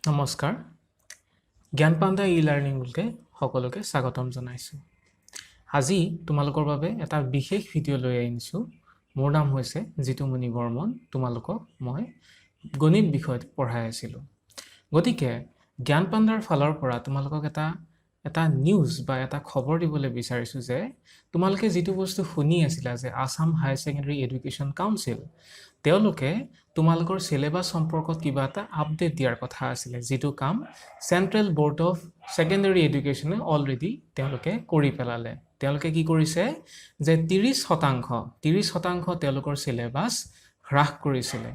নমস্কাৰ জ্ঞান পাণ্ডা ই-লাৰ্ণিং বুলকে সকলোকে স্বাগতম জনাইছোঁ। আজি তোমালোকৰ বাবে এটা বিশেষ ভিডিঅ' লৈ আনিছোঁ। মোৰ নাম হৈছে জিতুমণি বৰ্মন। তোমালোকক মই গণিত বিষয়ত পঢ়াই আছিলোঁ। গতিকে জ্ঞান পাণ্ডাৰ ফালৰ পৰা তোমালোকক এটা নিউজ বা এটা খবৰ দিবলৈ বিচাৰিছোঁ যে তোমালোকে যিটো বস্তু শুনি আছিলা যে Assam higher secondary education council তেওঁলোকে তোমালোকৰ সিলেবাস সম্পৰ্কত কিবা এটা আপডেট দিয়াৰ কথা আছিলে, যিটো কাম চেন্ট্ৰেল বোৰ্ড অফ ছেকেণ্ডেৰী এডুকেশ্যনে অলৰেডি তেওঁলোকে কৰি পেলালে। তেওঁলোকে কি কৰিছে যে 30% তেওঁলোকৰ সিলেবাস হ্ৰাস কৰিছিলে।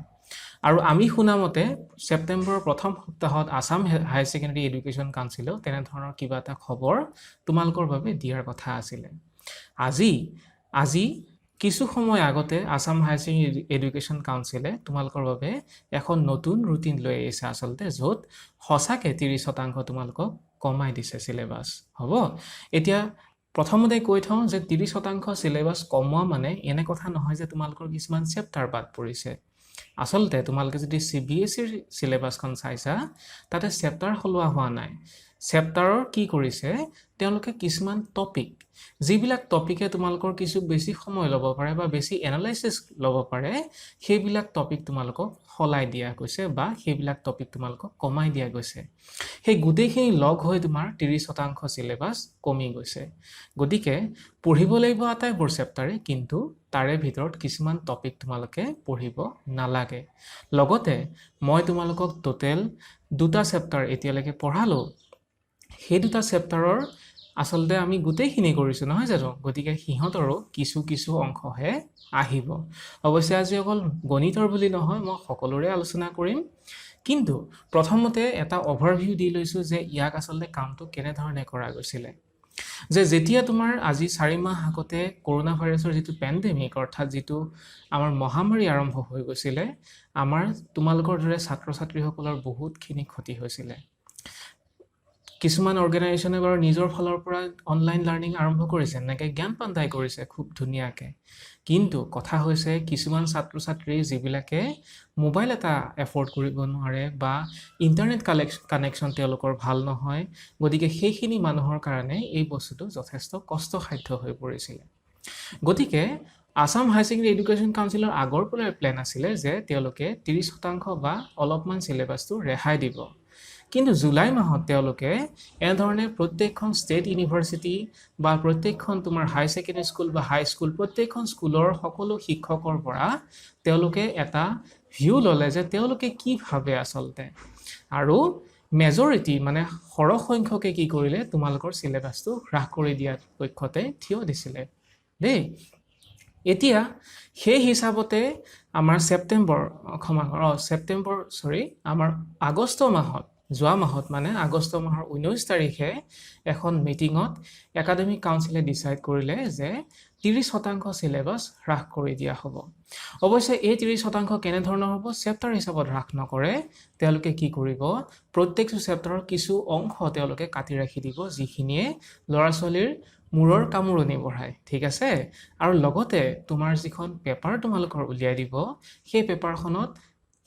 আৰু আমি শুনামতে ছেপ্টেম্বৰৰ প্ৰথম সপ্তাহত আসাম হায়াৰ ছেকেণ্ডেৰী এডুকেশ্যন কাউন্সিলেও তেনেধৰণৰ কিবা এটা খবৰ তোমালোকৰ বাবে দিয়াৰ কথা আছিলে। আজি কিছু সময় আগতে আসাম হায়াৰ ছেকেণ্ডেৰী এডুকেশ্যন কাউন্সিলে তোমালোকৰ বাবে এখন নতুন ৰুটিন লৈ আহিছে আচলতে, য'ত সঁচাকৈ 30% তোমালোকক কমাই দিছে সিলেবাস। হ'ব, এতিয়া প্ৰথমতে কৈ থওঁ যে 30% সিলেবাস কমোৱা মানে এনে কথা নহয় যে তোমালোকৰ কিছুমান চেপ্টাৰ বাদ পৰিছে। আচলতে তোমালোকে যদি CBSEৰ সিলেবাসখন চাইছা তাতে চেপ্টাৰ সলোৱা হোৱা নাই। চেপ্টাৰৰ কি কৰিছে তেওঁলোকে কিছুমান টপিক, যিবিলাক টপিকে তোমালোকৰ কিছু বেছি সময় ল'ব পাৰে বা বেছি এনালাইচিছ ল'ব পাৰে, সেইবিলাক টপিক তোমালোকক সলাই দিয়া গৈছে বা সেইবিলাক টপিক তোমালোকক কমাই দিয়া গৈছে। সেই গোটেইখিনি লগ হৈ তোমাৰ 30% সিলেবাস কমি গৈছে। গতিকে পঢ়িব লাগিব আটাইবোৰ চেপ্টাৰে, কিন্তু তাৰে ভিতৰত কিছুমান টপিক তোমালোকে পঢ়িব নালাগে। লগতে মই তোমালোকক টোটেল 2টা চেপ্টাৰ এতিয়ালৈকে পঢ়ালোঁ। সেই 2টা চেপ্টাৰৰ আচলতে আমি গোটেইখিনি কৰিছোঁ নহয় জানো? গতিকে সিহঁতৰো কিছু অংশহে আহিব। অৱশ্যে আজি অকল গণিতৰ বুলি নহয়, মই সকলোৰে আলোচনা কৰিম। কিন্তু প্ৰথমতে এটা অভাৰভিউ দি লৈছোঁ যে ইয়াক আচলতে কামটো কেনেধৰণে কৰা গৈছিলে। যে যেতিয়া তোমাৰ আজি 4 মাহ আগতে কৰোনা ভাইৰাছৰ যিটো পেণ্ডেমিক, অৰ্থাৎ যিটো আমাৰ মহামাৰী আৰম্ভ হৈ গৈছিলে, তোমালোকৰ দৰে ছাত্ৰ ছাত্ৰীসকলৰ বহুতখিনি ক্ষতি হৈছিলে। কিছুমান অৰ্গেনাইজেশ্যনে বাৰু নিজৰ ফালৰ পৰা অনলাইন লাৰ্ণিং আৰম্ভ কৰিছে, এনেকৈ জ্ঞান পাণ্ডাই কৰিছে খুব ধুনীয়াকৈ। কিন্তু কথা হৈছে কিছুমান ছাত্ৰ ছাত্ৰী যিবিলাকে মোবাইল এটা এফৰ্ড কৰিব নোৱাৰে বা ইণ্টাৰনেট কানেকশ্যন তেওঁলোকৰ ভাল নহয়, গতিকে সেইখিনি মানুহৰ কাৰণে এই বস্তুটো যথেষ্ট কষ্টসাধ্য হৈ পৰিছিলে। গতিকে আসাম হায়াৰ ছেকেণ্ডেৰী এডুকেশ্যন কাউন্সিলৰ আগৰ পৰাই প্লেন আছিলে যে তেওঁলোকে 30% বা অলপমান সিলেবাছটো ৰেহাই দিব। কিন্তু জুলাই মাহত তেওঁলোকে এনেধৰণে প্ৰত্যেকখন ষ্টেট ইউনিভাৰ্চিটি বা প্ৰত্যেকখন তোমাৰ হাই ছেকেণ্ডেৰী স্কুল বা হাই স্কুল, প্ৰত্যেকখন স্কুলৰ সকলো শিক্ষকৰ পৰা তেওঁলোকে এটা ভিউ ল'লে যে তেওঁলোকে কি ভাবে আচলতে। আৰু মেজৰিটি মানে সৰহ সংখ্যকে কি কৰিলে, তোমালোকৰ সিলেবাছটো হ্ৰাস কৰি দিয়াৰ পক্ষতে থিয় দিছিলে দেই। এতিয়া সেই হিচাপতে আমাৰ আমাৰ যোৱা মাহত মানে আগষ্ট মাহৰ 19 তাৰিখে এখন মিটিঙত একাডেমিক কাউন্সিলে ডিচাইড কৰিলে যে 30% সিলেবাছ হ্ৰাস কৰি দিয়া হ'ব। অৱশ্যে এই 30% কেনেধৰণৰ হ'ব, চেপ্টাৰ হিচাপত হ্ৰাস নকৰে। তেওঁলোকে কি কৰিব, প্ৰত্যেকটো চেপ্টাৰৰ কিছু অংশ তেওঁলোকে কাটি ৰাখি দিব, যিখিনিয়ে ল'ৰা ছোৱালীৰ মূৰৰ কামোৰণি বঢ়ায়, ঠিক আছে। আৰু লগতে তোমাৰ যিখন পেপাৰ তোমালোকৰ উলিয়াই দিব, সেই পেপাৰখনত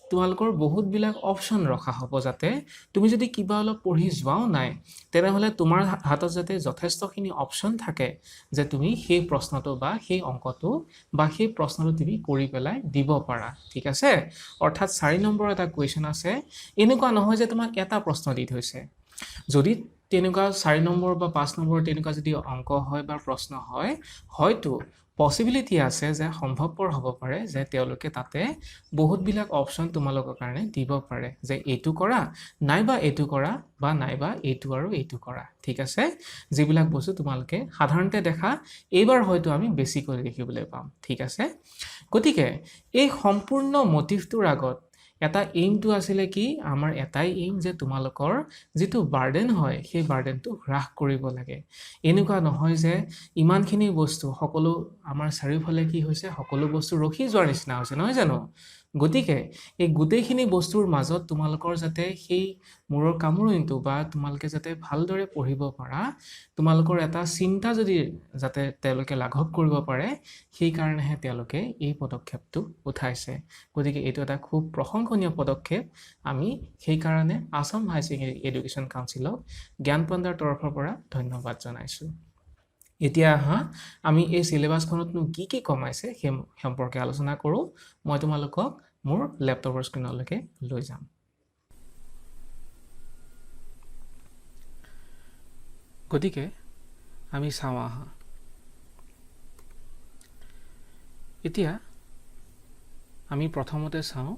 তোমালোকৰ বহুতবিলাক অপশ্যন ৰখা হ'ব, যাতে তুমি যদি কিবা অলপ পঢ়ি যোৱাও নাই, তেনেহ'লে তোমাৰ হাতত যাতে যথেষ্টখিনি অপশ্যন থাকে যে তুমি সেই প্ৰশ্নটো বা সেই অংকটো বা সেই প্ৰশ্নটো তুমি কৰি পেলাই দিব পাৰা, ঠিক আছে। অৰ্থাৎ 4 নম্বৰ এটা কুৱেশ্যন আছে, এনেকুৱা নহয় যে তোমাক এটা প্ৰশ্ন দি থৈছে। যদি তেনেকুৱা 4 নম্বৰ বা 5 নম্বৰ তেনেকুৱা যদি অংক হয় বা প্ৰশ্ন হয়, হয়তো পচিবিলিটি আছে যে সম্ভৱপৰ হ'ব পাৰে যে তেওঁলোকে তাতে বহুতবিলাক অপশ্যন তোমালোকৰ কাৰণে দিব পাৰে, যে এইটো কৰা, নাইবা এইটো কৰা, বা নাইবা এইটো আৰু এইটো কৰা, ঠিক আছে। যিবিলাক বস্তু তোমালোকে সাধাৰণতে দেখা, এইবাৰ হয়তো আমি বেছিকৈ দেখিবলৈ পাম, ঠিক আছে। গতিকে এই সম্পূৰ্ণ মটিভটোৰ আগত এটা এইমটো আছিলে কি, আমাৰ এটাই এইম যে তোমালোকৰ যিটো বাৰ্ডেন হয় সেই বাৰ্ডেনটো হ্ৰাস কৰিব লাগে। এনেকুৱা নহয় যে ইমানখিনি বস্তু সকলো আমাৰ চাৰিওফালে কি হৈছে, সকলো বস্তু ৰখি যোৱাৰ নিচিনা হৈছে, নহয় জানো? গতিকে এই গোটেইখিনি বস্তুৰ মাজত তোমালোকৰ যাতে সেই মূৰৰ কামোৰণিটো বা তোমালোকে যাতে ভালদৰে পঢ়িব পাৰা, তোমালোকৰ এটা চিন্তা যদি যাতে তেওঁলোকে লাঘৱ কৰিব পাৰে, সেই কাৰণেহে তেওঁলোকে এই পদক্ষেপটো উঠাইছে। গতিকে এইটো এটা খুব প্ৰশংসনীয় পদক্ষেপ। আমি সেইকাৰণে আসাম হাই ছেকেণ্ডেৰী এডুকেশ্যন কাউন্সিলক জ্ঞান পাণ্ডাৰ তৰফৰ পৰা ধন্যবাদ জনাইছোঁ। এতিয়া আহা আমি এই চিলেবাছখনতনো কি কি কমাইছে সেই সম্পৰ্কে আলোচনা কৰোঁ। মই তোমালোকক মোৰ লেপটপৰ স্ক্ৰীনলৈকে লৈ যাম। গতিকে আমি চাওঁ আহা। এতিয়া আমি প্ৰথমতে চাওঁ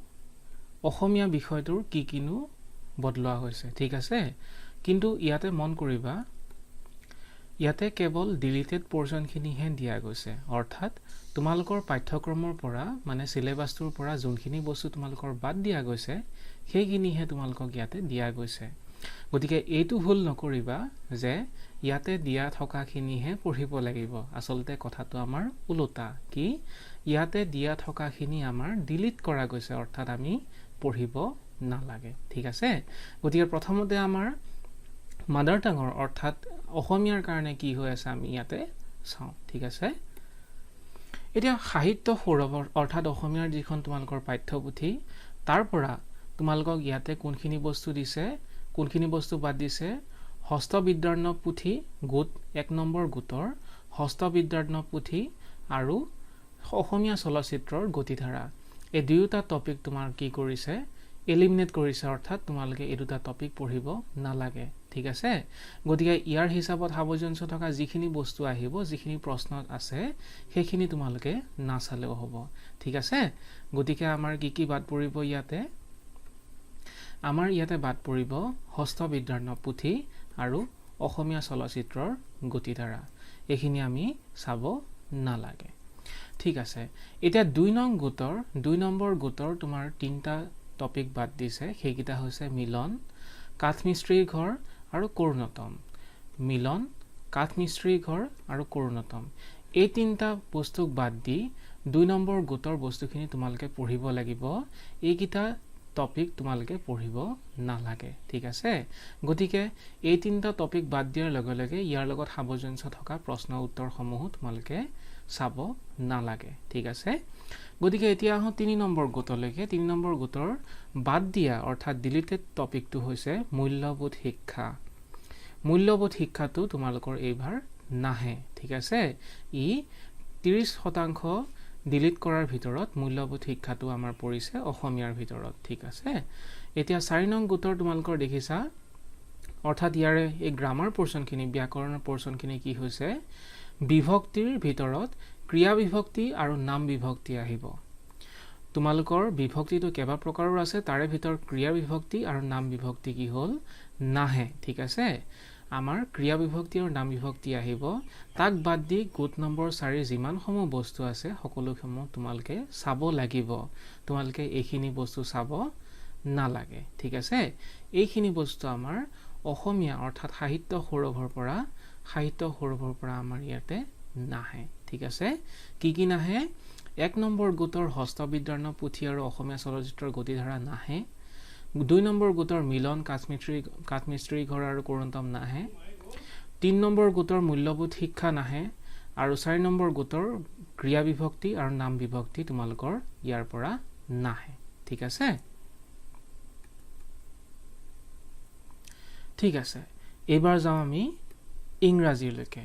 অসমীয়া বিষয়টোৰ কি কিনো বদলোৱা হৈছে, ঠিক আছে। কিন্তু ইয়াতে মন কৰিবা, ইয়াতে কেৱল ডিলিটেড পৰ্চনখিনিহে দিয়া গৈছে, অৰ্থাৎ তোমালোকৰ পাঠ্যক্ৰমৰ পৰা মানে চিলেবাছটোৰ পৰা যোনখিনি বস্তু তোমালোকৰ বাদ দিয়া গৈছে সেইখিনিহে তোমালোকক ইয়াতে দিয়া গৈছে। গতিকে এইটো ভুল নকৰিবা যে ইয়াতে দিয়া থকাখিনিহে পঢ়িব লাগিব। আচলতে কথাটো আমাৰ ওলোটা, কি ইয়াতে দিয়া থকাখিনি আমাৰ ডিলিট কৰা গৈছে, অৰ্থাৎ আমি পঢ়িব নালাগে, ঠিক আছে। গতিকে প্ৰথমতে আমাৰ মাদাৰ টাঙৰ অৰ্থাৎ অসমীয়াৰ কাৰণে কি হৈ আছে আমি ইয়াতে চাওঁ, ঠিক আছে। এতিয়া সাহিত্য সৌৰভ অৰ্থাৎ অসমীয়াৰ যিখন তোমালোকৰ পাঠ্যপুথি, তাৰ পৰা তোমালোকক ইয়াতে কোনখিনি বস্তু দিছে, কোনখিনি বস্তু বাদ দিছে। হস্ত বিদ্যাৰ্ণৱ পুথি গোট 1 নম্বৰ গোটৰ হস্ত বিদ্যাৰ্ণৱ পুথি আৰু অসমীয়া চলচ্চিত্ৰৰ গতিধাৰা, এই দুয়োটা টপিক তোমাৰ কি কৰিছে, এলিমিনেট কৰিছে, অৰ্থাৎ তোমালোকে এই দুটা টপিক পঢ়িব নালাগে, ঠিক আছে। গতিকে ইয়াৰ হিচাপত সামঞ্জস্য থকা যিখিনি বস্তু আহিব, যিখিনি প্ৰশ্নত আছে সেইখিনি তোমালোকে নাচালেও হ'ব, ঠিক আছে। গতিকে আমাৰ কি কি বাদ পৰিব ইয়াতে, আমাৰ ইয়াতে বাদ পৰিব হস্ত বিদ্যাৰ্ণৱ পুথি আৰু অসমীয়া চলচ্চিত্ৰৰ গতিধাৰা, এইখিনি আমি চাব নালাগে, ঠিক আছে। এতিয়া 2 নম্বৰ গোটৰ তোমাৰ 3টা টপিক বাদ দিছে, সেইকেইটা হৈছে মিলন, কাঠমিস্ত্ৰীৰ ঘৰ আৰু কৰুণতম। মিলন, কাঠমিস্ত্ৰীৰ ঘৰ আৰু কৰুণতম, এই 3টা বস্তুক বাদ দি 2 নম্বৰ গোটৰ বস্তুখিনি তোমালোকে পঢ়িব লাগিব। এইকেইটা টপিক তোমালোকে পঢ়িব নালাগে, ঠিক আছে। গতিকে এই 3টা টপিক বাদ দিয়াৰ লগে লগে ইয়াৰ লগত সামঞ্জস্য থকা প্ৰশ্ন উত্তৰসমূহো তোমালোকে চাব নালাগে, ঠিক আছে। গতিকে এতিয়া আহোঁ 3 নম্বৰ গোটলৈকে। 3 নম্বৰ গোটৰ বাদ দিয়া অৰ্থাৎ ডিলিটেড টপিকটো হৈছে মূল্যবোধ শিক্ষা। মূল্যবোধ শিক্ষাটো তোমালোকৰ এইবাৰ নাহে, ঠিক আছে। ই 30% ডিলিট কৰাৰ ভিতৰত মূল্যবোধ শিক্ষাটো আমাৰ পৰিছে অসমীয়াৰ ভিতৰত, ঠিক আছে। এতিয়া 4 নং গোটৰ তোমালোকৰ দেখিছা, অৰ্থাৎ ইয়াৰে এই গ্ৰামাৰ পৰ্চনখিনি, ব্যাকৰণৰ পৰ্চনখিনি কি হৈছে, বিভক্তিৰ ভিতৰত ক্ৰিয়া বিভক্তি আৰু নাম বিভক্তি আহিব। তোমালোকৰ বিভক্তিটো কেইবা প্ৰকাৰৰ আছে, তাৰে ভিতৰত ক্ৰিয়া বিভক্তি আৰু নাম বিভক্তি কি হ'ল, নাহে, ঠিক আছে। আমাৰ ক্ৰিয়া বিভক্তি আৰু নাম বিভক্তি আহিব। তাক বাদ দি গোট নম্বৰ 4 যিমানসমূহ বস্তু আছে সকলোসমূহ তোমালোকে চাব লাগিব, তোমালোকে এইখিনি বস্তু চাব নালাগে, ঠিক আছে। এইখিনি বস্তু আমাৰ অসমীয়া অৰ্থাৎ সাহিত্য সৌৰভৰ পৰা আমাৰ ইয়াতে নাহে, ঠিক আছে। কি কি নাহে, 1 নম্বৰ গোটৰ হস্ত বিদ্যাৰ্ণৱ পুথি আৰু অসমীয়া চলচ্চিত্ৰৰ গতিধাৰা নাহে। 2 নম্বৰ গোটৰ মিলন, কাঠমিস্ত্ৰীৰ ঘৰ আৰু কৰুণতম নাহে। 3 নম্বৰ গোটৰ মূল্যবোধ শিক্ষা নাহে আৰু 4 নম্বৰ গোটৰ ক্ৰিয়া বিভক্তি আৰু নাম বিভক্তি তোমালোকৰ ইয়াৰ পৰা নাহে, ঠিক আছে। ঠিক আছে, এইবাৰ যাওঁ আমি ইংৰাজীলৈকে।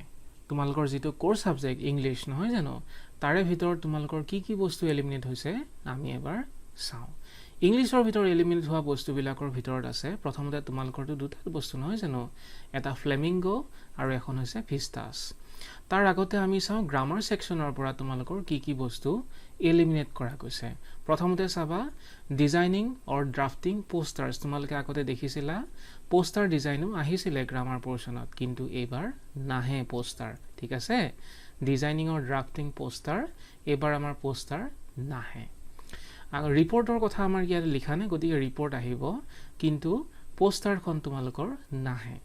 তোমালোকৰ যিটো কোৰ ছাবজেক্ট ইংলিছ নহয় জানো, তাৰে ভিতৰত তোমালোকৰ কি কি বস্তু এলিমিনেট হৈছে আমি এবাৰ চাওঁ। ইংলিছৰ ভিতৰত এলিমিনেট হোৱা বস্তুবিলাকৰ ভিতৰত আছে, প্ৰথমতে তোমালোকৰতো 2টা বস্তু নহয় জানো, এটা ফ্লেমিংগো আৰু এখন হৈছে ভিষ্টাছ। তাৰ আগতে আমি চাওঁ গ্ৰামাৰ ছেকশ্যনৰ পৰা তোমালোকৰ কি কি বস্তু এলিমিনেট কৰা গৈছে। প্ৰথমতে চাবা ডিজাইনিং অৰ ড্ৰাফটিং পোষ্টাৰ্ছ। তোমালোকে আগতে দেখিছিলা পোষ্টাৰ ডিজাইনো আহিছিলে গ্ৰামাৰ পৰ্চনত, কিন্তু এইবাৰ নাহে পোষ্টাৰ, ঠিক আছে। ডিজাইনিং অৰ ড্ৰাফটিং পোষ্টাৰ, এইবাৰ আমাৰ পোষ্টাৰ নাহে। আৰু ৰিপৰ্টৰ কথা আমাৰ ইয়াত লিখা নাই, গতিকে ৰিপৰ্ট আহিব, কিন্তু পোষ্টাৰখন তোমালোকৰ নাহে।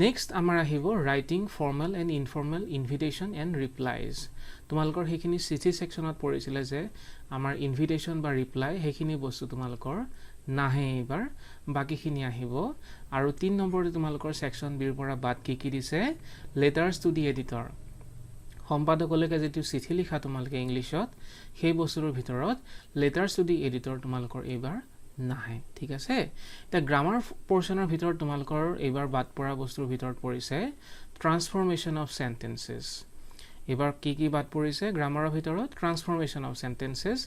নেক্সট আমাৰ আহিব writing formal and informal invitation and replies তোমালোকৰ সেইখিনি চিঠি ছেকশ্যনত পৰিছিলে যে আমাৰ ইনভিটেশ্যন বা ৰিপ্লাই সেইখিনি বস্তু তোমালোকৰ নাহে এইবাৰ বাকীখিনি আহিব আৰু 3 নম্বৰতে তোমালোকৰ ছেকশ্যন বিৰ পৰা বাদ কি দিছে লেটাৰ্ছ টু দি এডিটৰ সম্পাদকলৈকে যেটো চিঠি লিখা তোমালোকে ইংলিছত সেই বস্তুৰ ভিতৰত লেটাৰ্ছ টু দি এডিটৰ তোমালোকৰ এইবাৰ নাহে ঠিক আছে এটা গ্ৰামাৰ পোৰশনৰ ভিতৰত তোমালোকৰ এইবাৰ বাদ পৰা বস্তুৰ ভিতৰত পৰিছে ট্ৰান্সফৰমেশন অফ সেন্টেন্সেস এবাৰ কি বাদ পৰিছে গ্ৰামাৰৰ ভিতৰত ট্ৰান্সফৰমেশন অফ সেন্টেন্সেস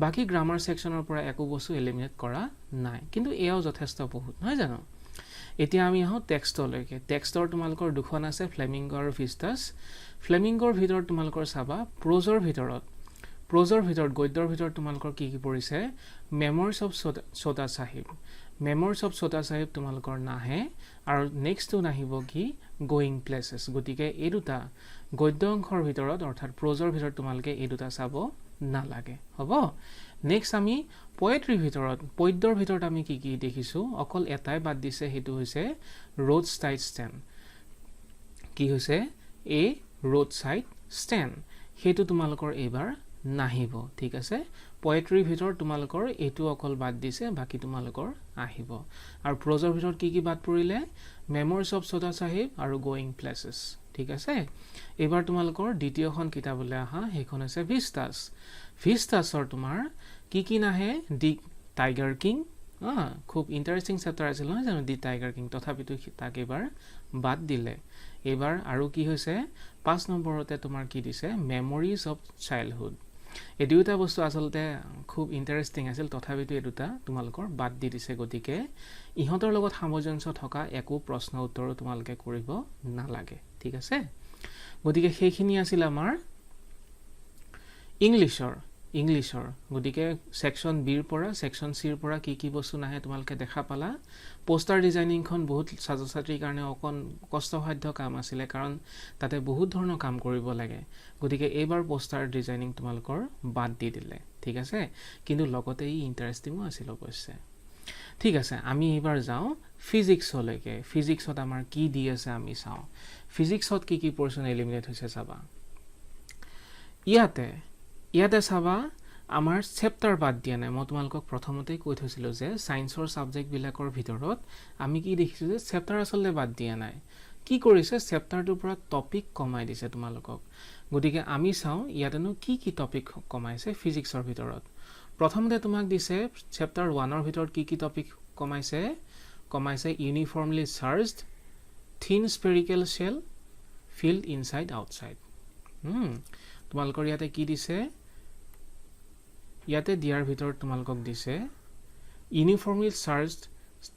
বাকি গ্ৰামাৰ সেকশনৰ পৰা একো বস্তু এলিমিনেট কৰা নাই কিন্তু এয়াও যথেষ্ট বহুত নহয় জানো এতিয়া আমি আহো টেক্সটলৈকে টেক্সটৰ তোমালোকৰ দুখন আছে ফ্লেমিংগো আৰু ভিস্টাস ফ্লেমিংগোৰ ভিতৰত তোমালোকৰ চাবা প্ৰজৰ ভিতৰত গদ্যৰ ভিতৰত তোমালোকৰ কি পৰিছে মেমৰিজ অফ সোদা সাহিব মেমৰিজ অফ সোদা সাহিব তোমালোকৰ নাহে আৰু নেক্সটটো নাহিব কি গোইং প্লেसेस গতিকে এই দুটা গদ্য অংশৰ ভিতৰত অৰ্থাৎ প্ৰজৰ ভিতৰত তোমালোকে এই দুটা চাব নালাগে হ'ব নেক্সট আমি পোয়েট্ৰিৰ ভিতৰত পদ্যৰ ভিতৰত আমি কি দেখিছো অকল এটাই বাদ দিছে হেতু হৈছে ৰোড সাইড ষ্টেণ্ড কি হৈছে এ ৰোড সাইড ষ্টেণ্ড হেতু তোমালোকৰ এবাৰ নাহিব ঠিক আছে পোয়েট্ৰিৰ ভিতৰত তোমালোকৰ এটো অকল বাদ দিছে বাকি তোমালোকৰ আহিব আৰু প্ৰজৰ ভিতৰত কি বাদ পৰিলে মেমৰিজ অফ সোদা সাহিব আৰু গোইং প্লেसेस ঠিক আছে এবাৰ তোমালোকৰ দ্বিতীয়খন কিতাপলৈ আহা হেখন আছে ভিস্টাসৰ তোমাৰ কি নাহে দি টাইগাৰ কিং খুব ইন্টাৰেষ্টিং চেপ্টাৰ আছিল নহয় জানো দি টাইগাৰ কিং তথাপিতো তাক এবাৰ বাদ দিলে এবাৰ আৰু কি হৈছে 5 নম্বৰতে তোমাৰ কি দিছে মেমৰিজ অফ চাইল্ডহুড এই দুটা বস্তু আসলতে খুব ইন্টাৰেষ্টিং আছিল তথাপিতো এই দুটা তোমালোকৰ বাদ দি দিছে গতিকে ইহঁতৰ লগত সামঞ্জস্য থকা একো প্ৰশ্ন উত্তৰ তোমালোকে কৰিব নালাগে ঠিক আছে গতিকে সেইখিনি আছিল আমাৰ ইংলিছৰ গতিকে সেকশন বি ৰ পৰা সেকশন সি ৰ পৰা কি বস্তু নাহে তোমালোকে দেখা পালা পোষ্টাৰ ডিজাইনিংখন বহুত ছাত্ৰ-ছাত্ৰীৰ কাৰণে অকন কষ্টসাধ্য কাম আছিল কাৰণ তাতে বহুত ধৰণৰ কাম কৰিব লাগে গতিকে এইবাৰ পোষ্টাৰ ডিজাইনিং তোমালোকৰ বাদ দি দিলে ঠিক আছে কিন্তু লগতে ই ইন্টাৰেষ্টিংও আছিল অৱশ্যে ঠিক আছে আমি এবাৰ যাও ফিজিক্সলৈকে ফিজিক্সত আমাৰ কি দি আছে আমি চাও ফিজিক্সত কি পোৰশন এলিমিনেট হৈছে চাবা ইয়াতে চাবা আমাৰ চেপ্টাৰ বাদ দিয়া নাই মই তোমালোকক প্ৰথমতে কৈ থৈছিল যে সায়েন্সৰ সাবজেক্ট বিলাকৰ ভিতৰত আমি কি দেখিছো যে চেপ্টাৰ আসলে বাদ দিয়া নাই কি কৰিছে চেপ্টাৰটোৰ পৰা টপিক কমাই দিছে তোমালোকক গতিকে আমি চাও ইয়াতেনো কি টপিক কমাইছে ফিজিক্সৰ ভিতৰত প্ৰথমতে তোমাক দিছে চেপ্টাৰ 1 ৰ ভিতৰত কি টপিক কমাইছে uniformly charged thin spherical shell field inside outside তোমালোকৰ ইয়াতে কি দিছে ইয়াতে দিয়াৰ ভিতৰত তোমালোকক দিছে uniformly charged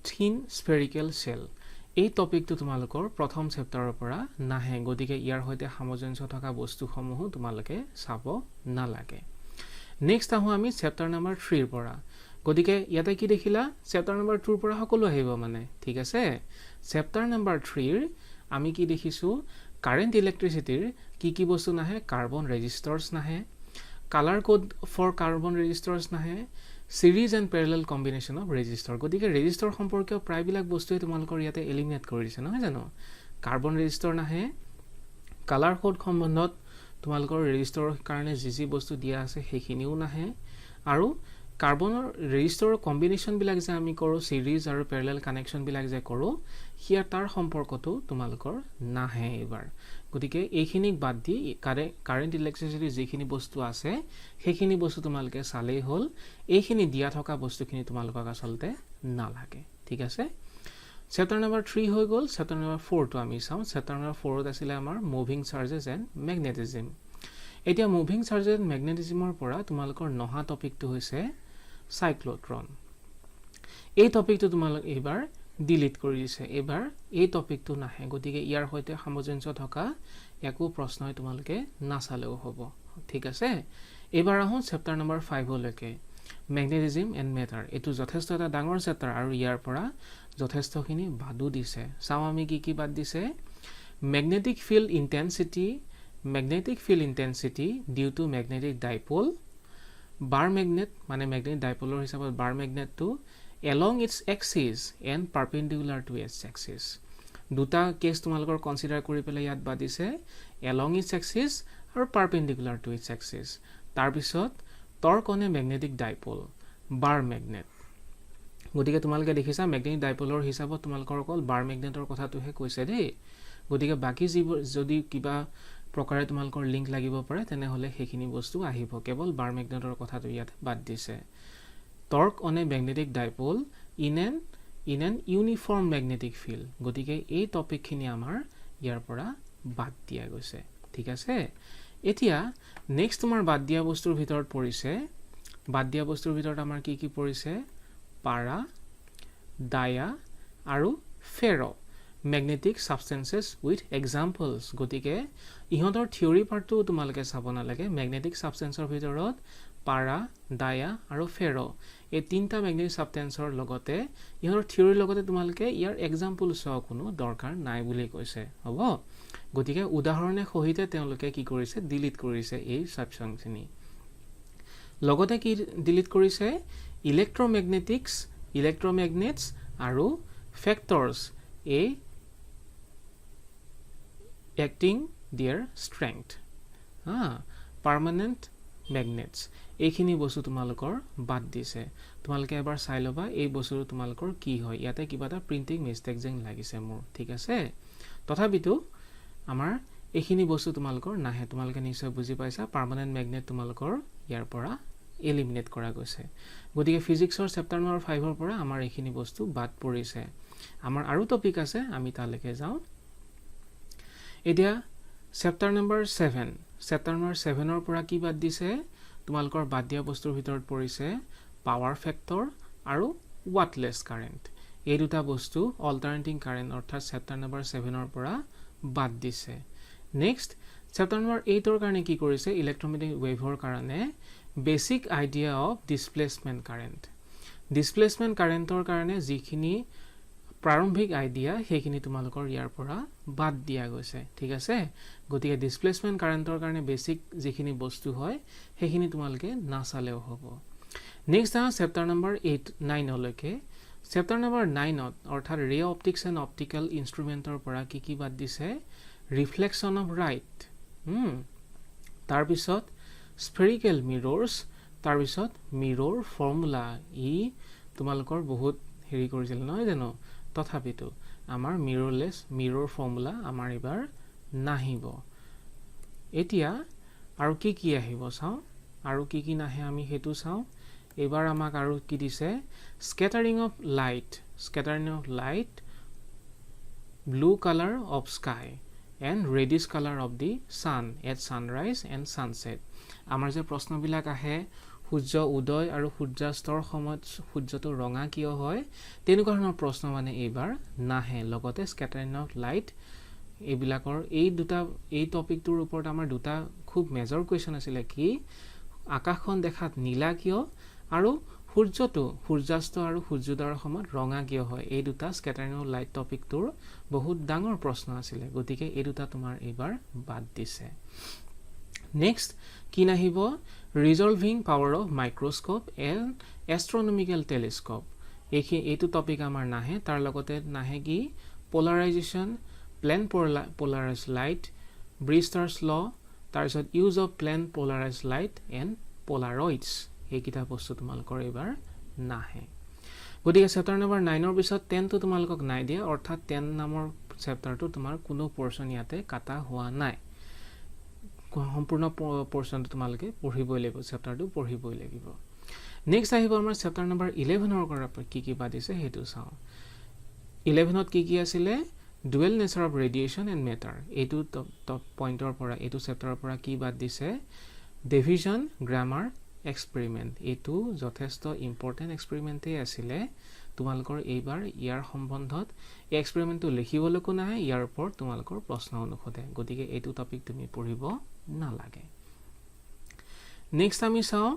thin spherical shell এই টপিকটো তোমালোকৰ প্ৰথম চেপ্টাৰৰ পৰা নাহে গতিকে ইয়াৰ হৈতে সামঞ্জস্য থকা বস্তুসমূহ তোমালোকে চাব নালাগে নেক্সট আহো আমি চেপ্টাৰ নম্বৰ 3 ৰ পৰা গতিকে ইয়াতে কি দেখিলা চেপ্টাৰ নম্বৰ 2 ৰ পৰা সকলো আহিব মানে ঠিক আছে চেপ্টাৰ নম্বৰ 3 ৰ আমি কি দেখিছো কাৰেন্ট ইলেক্ট্ৰিচিটিৰ কি বস্তু নাহে কাৰ্বন ৰেজিস্টাৰ্স নাহে কালাৰ কোড ফৰ কাৰ্বন ৰেজিস্টাৰ্স নাহে সিৰিজ and Pyarelal combination of register গতিকে ৰেজিস্টাৰ সম্পৰ্কীয় প্ৰায়বিলাক বস্তুই তোমালোকৰ ইয়াতে এলিমিনেট কৰি দিছে নহয় জানো কাৰ্বন ৰেজিস্টাৰ নাহে কালাৰ কোড সম্বন্ধত তোমালোকৰ ৰেজিস্টাৰৰ কাৰণে যি বস্তু দিয়া আছে সেইখিনিও নাহে আৰু কাৰ্বনৰ ৰেজিস্টাৰৰ কম্বিনেশন বিলাক যে আমি কৰো সিৰিজ আৰু প্যাৰেলাল কানেকশন বিলাক যে কৰো হিয়া তাৰ সম্পৰ্কটো তোমালোকৰ নাহে এবাৰ গতিকে এইখিনিক বাদ দি কাৰেন্ট ইলেক্ট্ৰিচিটি যিখিনি বস্তু আছে সেইখিনি বস্তু তোমালোকে চালেই হল এইখিনি দিয়া থকা বস্তুখিনি তোমালোকক আসলতে নালাগে ঠিক আছে চেপ্টাৰ নম্বৰ 3 হৈ গল চেপ্টাৰ নম্বৰ 4 টো আমি চাও চেপ্টাৰ নম্বৰ 4 ত আছিল আমাৰ মুভিং চাৰ্জেছ এণ্ড মেগনেটিজম এতিয়া মুভিং চাৰ্জেছ এণ্ড মেগনেটিজমৰ পৰা তোমালোকৰ নহা টপিকটো হৈছে সাইক্লোট্ৰন এই টপিকটো তোমালোক এবাৰ ডিলিট কৰি দিছে এবাৰ এই টপিকটো নাহে গতিকে ইয়াৰ হৈতে সামঞ্জস্য থকা একো প্ৰশ্নই তোমালোকে নাচালেও হ'ব ঠিক আছে এবাৰ আহো চেপ্টাৰ নম্বৰ 5 লৈকে মেগনেটিজম এণ্ড মেটাৰ এটো যথেষ্ট এটা ডাঙৰ চেপ্টাৰ আৰু ইয়াৰ পৰা যথেষ্টখিনি বাদু দিছে চাও আমি কি বাদ দিছে magnetic field intensity due to magnetic dipole bar magnet মানে ম্যাগনেটিক ডাইপোলৰ হিচাপত bar magnet to along its axis and perpendicular to its axis দুটা কেছ তোমালোকৰ কনসিডাৰ কৰি পেলাই ইয়াত বাদিছে along its axis আৰু perpendicular to its axis তাৰ পিছত torque on a magnetic dipole bar magnet গতিকে তোমালোকে দেখিছা ম্যাগনেটিক ডাইপোলৰ হিচাপত তোমালোকৰ অকল বাৰ ম্যাগনেটৰ কথাটোহে কৈছে দেই গতিকে বাকি যদি কিবা প্ৰকাৰে তোমালোকৰ লিংক লাগিব পাৰে তেনেহলে সেইখিনি বস্তু আহিব কেৱল বাৰ ম্যাগনেটৰ কথাটো ইয়াত বাদ দিছে torque on a magnetic dipole in an uniform magnetic field গতিকে এই টপিকখিনি আমাৰ ইয়াৰ পৰা বাদ দিয়া গৈছে ঠিক আছে এতিয়া নেক্সট তোমাৰ বাদ দিয়া বস্তুৰ ভিতৰত পৰিছে বাদ দিয়া বস্তুৰ ভিতৰত আমাৰ কি পৰিছে পাৰা ডায়া আৰু pharaoh magnetic substances with examples গতিকে ইহঁতৰ থিওৰি পাৰ্টটো তোমালোকে চাব নালাগে magnetic substanceৰ ভিতৰত পাৰা ডায়া আৰু ফেৰো এই তিনটা ম্যাগনেটিক সাবস্টেন্সৰ লগতে ইহঁৰ থিওৰিৰ লগতে তোমালোকে ইয়াৰ এক্সাম্পল চাও কোনো দৰকাৰ নাই বুলি কৈছে হ'ব গতিকে উদাহৰণে সহিতে তেওঁলোকে কি কৰিছে ডিলিট কৰিছে এই সাবস্টেন্সখিনি লগতে কি ডিলিট কৰিছে ইলেক্ট্ৰমেগনেটছ আৰু factors A acting their strength permanent magnets এইখিনি বস্তু তোমালোকৰ বাদ দিছে তোমালোকে এবাৰ চাই লবা এই বস্তুটো তোমালোকৰ কি হয় ইয়াতে কিবা এটা প্ৰিন্টিং মিস্টেক যেন লাগিছে মোৰ ঠিক আছে তথাপিতো আমাৰ এইখিনি বস্তু তোমালোকৰ নাহে তোমালোকে নিশ্চয় বুজি পাইছা পাৰ্মানেন্ট ম্যাগনেট তোমালোকৰ ইয়াৰ পৰা এলিমিনেট কৰা গৈছে গতিকে ফিজিক্সৰ চেপ্টাৰ নম্বৰ 5 ৰ পৰা আমাৰ এইখিনি বস্তু বাদ পৰিছে আমাৰ আৰু টপিক আছে আমি তালৈকে যাও এতিয়া চেপ্টাৰ নম্বৰ 7 ৰ পৰা কি বাদ দিছে তোমালোকৰ বাদ দিয়া বস্তুৰ ভিতৰত পৰিছে পাৱাৰ ফেক্টৰ আৰু ওয়াটলেস কাৰেন্ট এই দুটা বস্তু অল্টাৰনেটিং কাৰেন্ট অৰ্থাৎ চেপ্টাৰ নম্বৰ 7 ৰ পৰা বাদ দিছে নেক্সট চেপ্টাৰ নম্বৰ 8 ৰ কাৰণে কি কৰিছে ইলেক্ট্ৰমেগনেটিক ওয়েভৰ কাৰণে বেসিক আইডিয়া অফ ডিসপ্লেসমেন্ট কাৰেন্টৰ কাৰণে যিখিনি প্ৰাৰম্ভিক আইডিয়া সেইখিনি তোমালোকৰ ইয়াৰ পৰা বাদ দিয়া গৈছে ঠিক আছে গতিকে ডিসপ্লেসমেন্ট কাৰেন্টৰ কাৰণে বেসিক যিখিনি বস্তু হয় সেইখিনি তোমালোকে নাচালেও হ'ব নেক্সট চেপ্টাৰ নম্বৰ 9 লৈকে চেপ্টাৰ নম্বৰ 9 অৰ্থাৎ ৰে অপটিক্স এণ্ড অপটিক্যাল ইনস্ট্ৰুমেন্টৰ পৰা কি বাদ দিছে ৰিফ্লেকশন অফ লাইট তাৰ পিছত স্ফেৰিকেল মিৰৰ্ছ তাৰ পিছত মিৰৰ ফৰ্মুলা ই তোমালোকৰ বহুত হেৰি কৰিছিল নহয় জানো তথাপিতো আমাৰ মিৰৰ ফৰ্মুলা আমাৰ এবাৰ নাহিব এতিয়া আৰু কি আহিব চাও আৰু কি নাহে আমি হেতু চাও এবাৰ আমাক আৰু কি দিছে scattering of light blue colour of sky and reddish color of the sun at sunrise and sunset আমাৰ যে প্ৰশ্নবিলাক আহে সূৰ্য উদয় আৰু সূৰ্যাস্তৰ সময়ত সূৰ্যটো ৰঙা কিয় হয় তেনেকুৱা ধৰণৰ প্ৰশ্ন মানে এবাৰ নাহে লগতে স্ক্যাটাৰিং অফ লাইট এইবিলাকৰ এই টপিকটোৰ ওপৰত আমাৰ দুটা খুব মেজৰ কোৱেশ্চন আছিল কি আকাশখন দেখাত নীলা কিয় আৰু সূৰ্যাস্ত আৰু সূৰ্যোদয়ৰ সময়ত ৰঙা কিয় হয় এই দুটা স্ক্যাটাৰিং অফ লাইট টপিকটোৰ বহুত ডাঙৰ প্ৰশ্ন আছিল গতিকে এই দুটা তোমাৰ এবাৰ বাদ দিছে নেক্সট কি নাহিব resolving power of microscope and astronomical telescope এইটো টপিক আমাৰ নাহে তাৰ লগতে নাহে কি polarisation plane polarised light Brewster's law তাৰ পিছত use of plane polarised light and polaroids এইকিটা বস্তু তোমালোকৰ এবাৰ নাহে গতিকে চেপ্টাৰ নম্বৰ 9 ৰ পিছত 10 টো তোমালোকক নাই দিয়া অৰ্থাৎ 10 নামৰ চেপ্টাৰটো তোমাৰ কোনো পৰ্চন ইয়াতে কাটা হোৱা নাই সম্পূৰ্ণ পৰ্চনটো তোমালোকে পঢ়িবই লাগিব চেপ্টাৰটো পঢ়িবই লাগিব নেক্সট আহিব আমাৰ চেপ্টাৰ নম্বৰ 11 ৰ পৰা কি বাদিছে হেতু চাও 11 ত কি আছিল dual nature of radiation and matter এইটো পইণ্টৰ পৰা এইটো চেপ্টাৰৰ পৰা কি বাদ দিছে ডিভিজন গ্ৰামাৰ এক্সপেৰিমেন্ট এইটো যথেষ্ট ইম্পৰ্টেন্ট এক্সপেৰিমেন্টে আছিলে তোমালোকৰ এইবাৰ ইয়াৰ সম্বন্ধত এই এক্সপেৰিমেন্টটো লিখিবলৈকো নাই ইয়াৰ ওপৰত তোমালোকৰ প্ৰশ্ন অনুসোধে গতিকে এইটো টপিক তুমি পঢ়িব নালাগে নেক্সট আমি চাও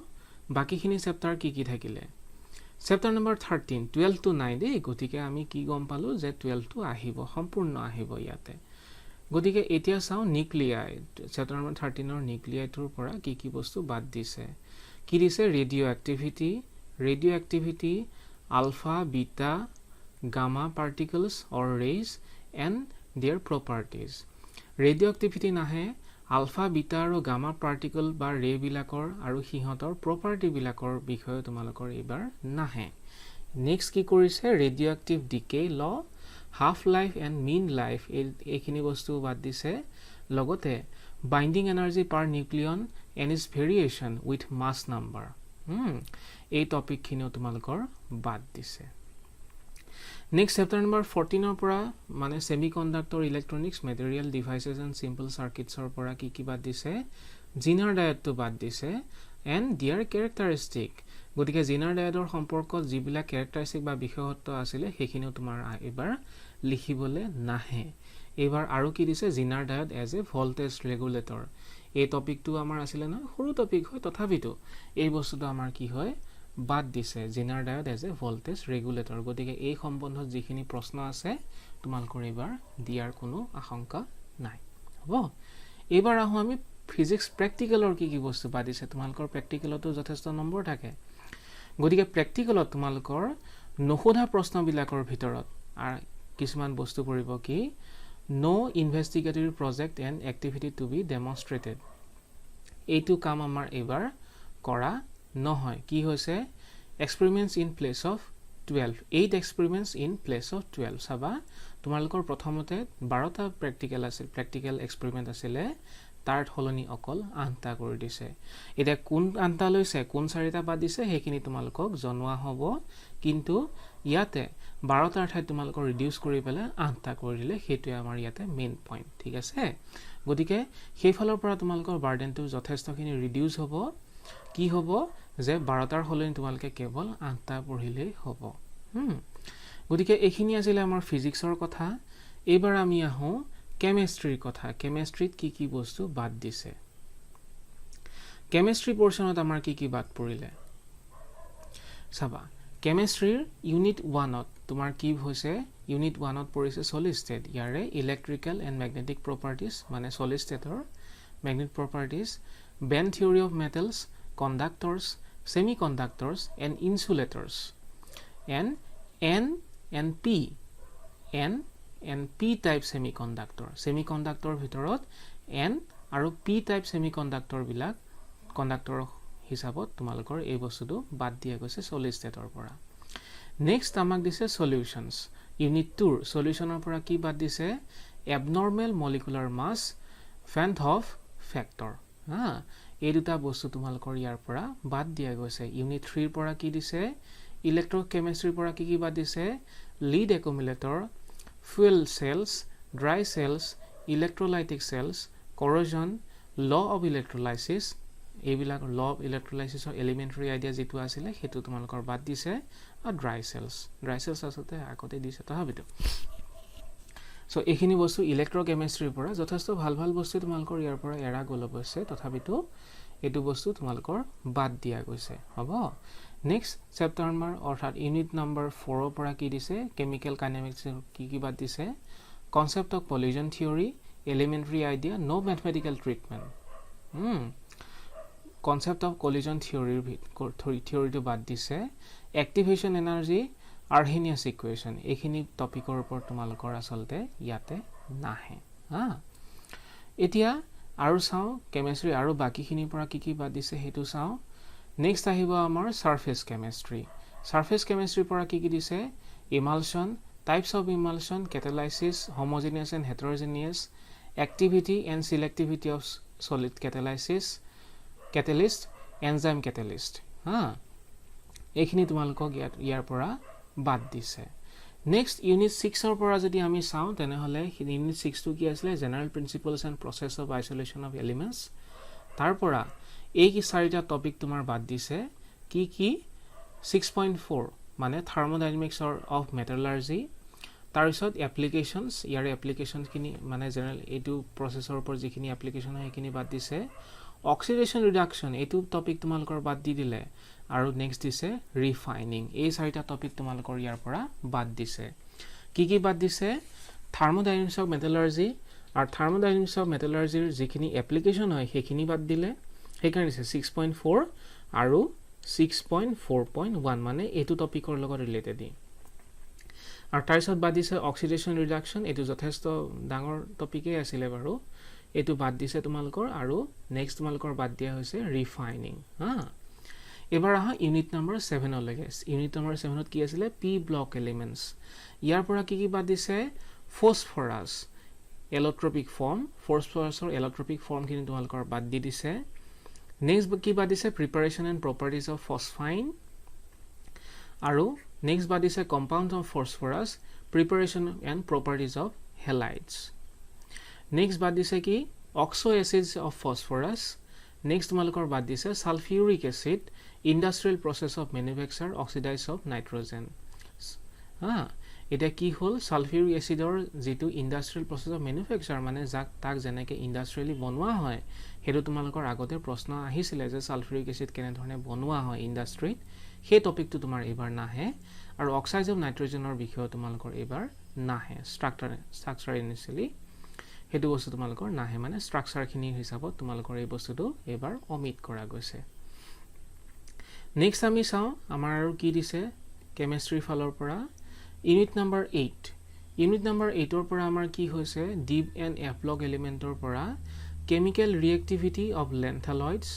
বাকিখিনি চেপ্টাৰ কি থাকিলে চেপ্টাৰ নম্বৰ 13 12 to 9 দেই গতিকে আমি কি গম পালো যে 12 টো আহিব সম্পূৰ্ণ আহিব ইয়াতে গতিকে এতিয়া চাও নিউক্লিয়াই চেপ্টাৰ নম্বৰ 13 ৰ নিউক্লিয়াইটোৰ পৰা কি বস্তু বাদ দিছে কি দিছে radioactivity alpha beta gamma particles or rays and their properties. Radioactivity nahe alpha, beta আৰু gamma particle বা ray বিলাকৰ আৰু সিহঁতৰ property বিলাকৰ বিষয়ে তোমালোকৰ এবাৰ নাহে next কি কৰিছে radioactive decay law half life and mean life এইখিনি বস্তু বাদ দিছে লগতে binding energy per nucleon and its variation with mass number এই টপিক খিনিও তোমালোকৰ বাদ দিছে next chapter number 14 পৰা মানে semiconductor electronics material devices and simple circuits or পৰা কি বাদ দিছে Zener diode to বাদ দিছে and their characteristic গতিকে Zener diode ৰ সম্পৰ্কত যিবিলাক characteristic বা বিশেষত্ব আছিল হেখিনিও তোমাৰ এবাৰ লিখিবলে নাহে এবাৰ আৰু কি দিছে Zener diode as a voltage regulator এই টপিকটো আমাৰ আছিল না সৰু টপিক হয় তথাপিতো এই বস্তুটো আমাৰ কি হয় বাদ দিছে Zener diode as a voltage regulator গতিকে এই সম্বন্ধত যিখিনি প্ৰশ্ন আছে তোমালোকৰ এবাৰ দিয়াৰ কোনো আশংকা নাই হ'ব এবাৰ আহো আমি ফিজিক্স প্ৰ্যাকটিক্যালৰ কি বস্তু বাদ দিছে তোমালোকৰ প্ৰ্যাকটিক্যালতো যথেষ্ট নম্বৰ থাকে গতিকে প্ৰ্যাকটিক্যালত তোমালোকৰ নখোধা প্ৰশ্নবিলাকৰ ভিতৰত আৰু কিছুমান বস্তু পৰিব কি no investigative project and activity to be demonstrated এইটো কাম আমাৰ এবাৰ কৰা নহয় কি হৈছে experiments in place of 12 8 experiments in place of 12 সাবা তোমালোকৰ প্ৰথমতে 12টা প্ৰ্যাকটিক্যাল এক্সপেৰিমেন্ট আছিল তাৰ হলনি অকল আনটা কৰি দিছে এটা কোন আনটা লৈছে কোন চাৰিটা বাদ দিছে হেখিনি তোমালোকক জনোৱা হ'ব কিন্তু ইয়াতে 12টাৰ ঠাইত তোমালোকৰ ৰিডিউস কৰি পেলে আনটা কৰি দিলে হেতু আমাৰ ইয়াতে মেইন পইণ্ট ঠিক আছে গতিকে সেই ফালৰ পৰা তোমালোকৰ বাৰ্ডেনটো যথেষ্টখিনি ৰিডিউস হ'ব কি হ'ব যে 12টাৰ হলনি তোমালোকে কেৱল আনটা পঢ়িলেই হ'ব গতিকে এইখিনি আছিল আমাৰ ফিজিক্সৰ কথা এবাৰ আমি আহো কেমিষ্ট্ৰিৰ কথা কেমিষ্ট্ৰিত কি বস্তু বাদ দিছে কেমিষ্ট্ৰি পোৰশনত আমাৰ কি বাদ পৰিলে সাবা কেমিষ্ট্ৰিৰ ইউনিট 1ত তোমাৰ কি হৈছে ইউনিট 1ত পৰিছে সলিড ষ্টেট ইয়াৰে ইলেক্ট্ৰিক্যাল এণ্ড ম্যাগনেটিক প্ৰপাৰ্টিজ মানে সলিড ষ্টেটৰ magnetic properties band theory of metals conductors semiconductors and insulators and N and P type semiconductor ভিতৰত N আৰু P type semiconductor বিলাক conductor হিচাপত তোমালোকৰ এই বস্তুটো বাদ দিয়া গৈছে solid state ৰ পৰা next আমাক দিছে solutions unit 2 solutionৰ পৰা কি বাদ দিছে abnormal molecular mass Van 't Hoff factor এই দুটা বস্তু তোমালোকৰ ইয়াৰ পৰা বাদ দিয়া গৈছে ইউনিট 3 ৰ পৰা কি দিছে ইলেক্ট্ৰোকেমিষ্ট্ৰিৰ পৰা কি বাদ দিছে lead accumulator fuel cells dry cells electrolytic cells corrosion law of electrolysis এইবিলাক law of electrolysis ৰ এলিমেন্টাৰী আইডিয়া যেটো আছিল হেতু তোমালোকৰ বাদ দিছে আৰু ড্ৰাই সেলস আসতে আগতে দিছে তথাপিতো সো এইখিনি বস্তু ইলেক্ট্ৰোকেমিষ্ট্ৰিৰ পৰা যথেষ্ট ভাল বস্তু তোমালোকৰ ইয়াৰ পৰা এৰা গল অৱশ্যে তথাপিতো এটো বস্তু তোমালোকৰ বাদ দিয়া গৈছে হ'ব নেক্সট চেপ্টাৰ নম্বৰ অৰ্থাৎ ইউনিট নম্বৰ 4 ৰ পৰা কি দিছে কেমিক্যাল কাইনেমেটিক্স কি বাদ দিছে concept of collision theory elementary idea no mathematical treatment concept of collision থিওৰিটো বাদ দিছে এক্টিভেশন এনাৰ্জি আৰ্হেনিয়াছ ইকুৱেশ্যন এইখিনি টপিকৰ ওপৰত তোমালোকৰ আসলতে ইয়াতে নাহে এতিয়া আৰু চাও কেমিষ্ট্ৰি আৰু বাকিখিনিৰ পৰা কি বাদ দিছে হেতু চাও নেক্সট আহিব আমাৰ সাৰফেস কেমিষ্ট্ৰিৰ পৰা কি দিছে emulsion types of emulsion catalysis homogeneous and heterogeneous activity and selectivity of solid catalyst enzyme catalyst এইখিনি তোমালোকক ইয়াৰ পৰা বাদ দিছে নেক্সট ইউনিট 6 ৰ পৰা যদি আমি চাও তেনে হলে ইউনিট 6 টো কি আছিল general principles and process of isolation of elements তাৰ পৰা এই কি চাৰিটা টপিক তোমাৰ বাদ দিছে কি 6.4 মানে থাৰ্মোডাইনামিক্স অফ মেটালাৰ্জি তাৰ পিছত এপ্লিকেশনস ইয়াৰ এপ্লিকেশন খিনি মানে জেনাৰেল এটো প্ৰসেছৰ ওপৰত যিখিনি এপ্লিকেশন হয় সেইখিনি বাদ দিছে অক্সিডেশন ৰিডাকশন এটো টপিক তোমালোকৰ বাদ দি দিলে আৰু নেক্সট দিছে ৰিফাইনিং এই চাৰিটা টপিক তোমালোকৰ ইয়াৰ পৰা বাদ দিছে কি বাদ দিছে থাৰ্মোডাইনামিক্স অফ মেটালাৰ্জি আৰু থাৰ্মোডাইনামিক্স অফ মেটালাৰ্জিৰ যিখিনি এপ্লিকেশন হয় সেইখিনি বাদ দিলে সেইকাৰণে দিছে 6.4 আৰু 6.4.1 মানে এটো টপিকৰ লগত ৰিলেটেড আৰু তাৰপিছত বাদ দিছে অক্সিডেশ্যন ৰিডাকশ্যন, এইটো যথেষ্ট ডাঙৰ টপিকেই আছিলে বাৰু, এইটো বাদ দিছে তোমালোকৰ। আৰু নেক্সট তোমালোকৰ বাদ দিয়া হৈছে ৰিফাইনিং। এবাৰ আহা ইউনিট নম্বৰ 7লৈকে। ইউনিট নম্বৰ 7ত কি আছিলে? P block elements. ইয়াৰ পৰা কি কি বাদ দিছে? ফছফৰাছ এল'ট্ৰপিক ফৰ্ম, ফছফৰাছৰ এল'ট্ৰপিক ফৰ্মখিনি তোমালোকৰ বাদ দি দিছে। নেক্সট কি বাদ দিছে? Preparation and properties of phosphine. আৰু নেক্সট বাদ দিছে compound of phosphorus, preparation and properties of halides. Next বাদ দিছে কি? Oxo acids of phosphorus. Next তোমালোকৰ বাদ দিছে sulphuric acid, industrial process of manufacture oxidise of nitrogen. এতিয়া কি হ'ল? ছালফিউৰিক এচিডৰ যিটো ইণ্ডাষ্ট্ৰিয়েল প্ৰচেছ অফ মেনুফেকচাৰ, মানে তাক যেনেকৈ ইণ্ডাষ্ট্ৰিয়েলি বনোৱা হয়, সেইটো তোমালোকৰ আগতে প্ৰশ্ন আহিছিলে যে ছালফিউৰিক এচিড কেনেধৰণে বনোৱা হয় ইণ্ডাষ্ট্ৰিত, সেই টপিকটো তোমাৰ এইবাৰ নাহে। আৰু অক্সাইড অফ নাইট্ৰজেনৰ বিষয়ে তোমালোকৰ এইবাৰ নাহে। ষ্ট্ৰাকচাৰ ইনিচিয়েলি সেইটো বস্তু তোমালোকৰ নাহে, মানে ষ্ট্ৰাকচাৰখিনিৰ হিচাপত তোমালোকৰ এই বস্তুটো এইবাৰ অমিট কৰা গৈছে। নেক্সট আমি চাওঁ আমাৰ আৰু কি দিছে কেমেষ্ট্ৰিৰ ফালৰ পৰা। Unit number 8। ইউনিট নম্বৰ 8ৰ পৰা আমাৰ কি হৈছে? ডিপ এণ্ড এফ ব্লক এলিমেণ্টৰ পৰা কেমিকেল ৰিয়েক্টিভিটি অফ লেন্থেনইডছ,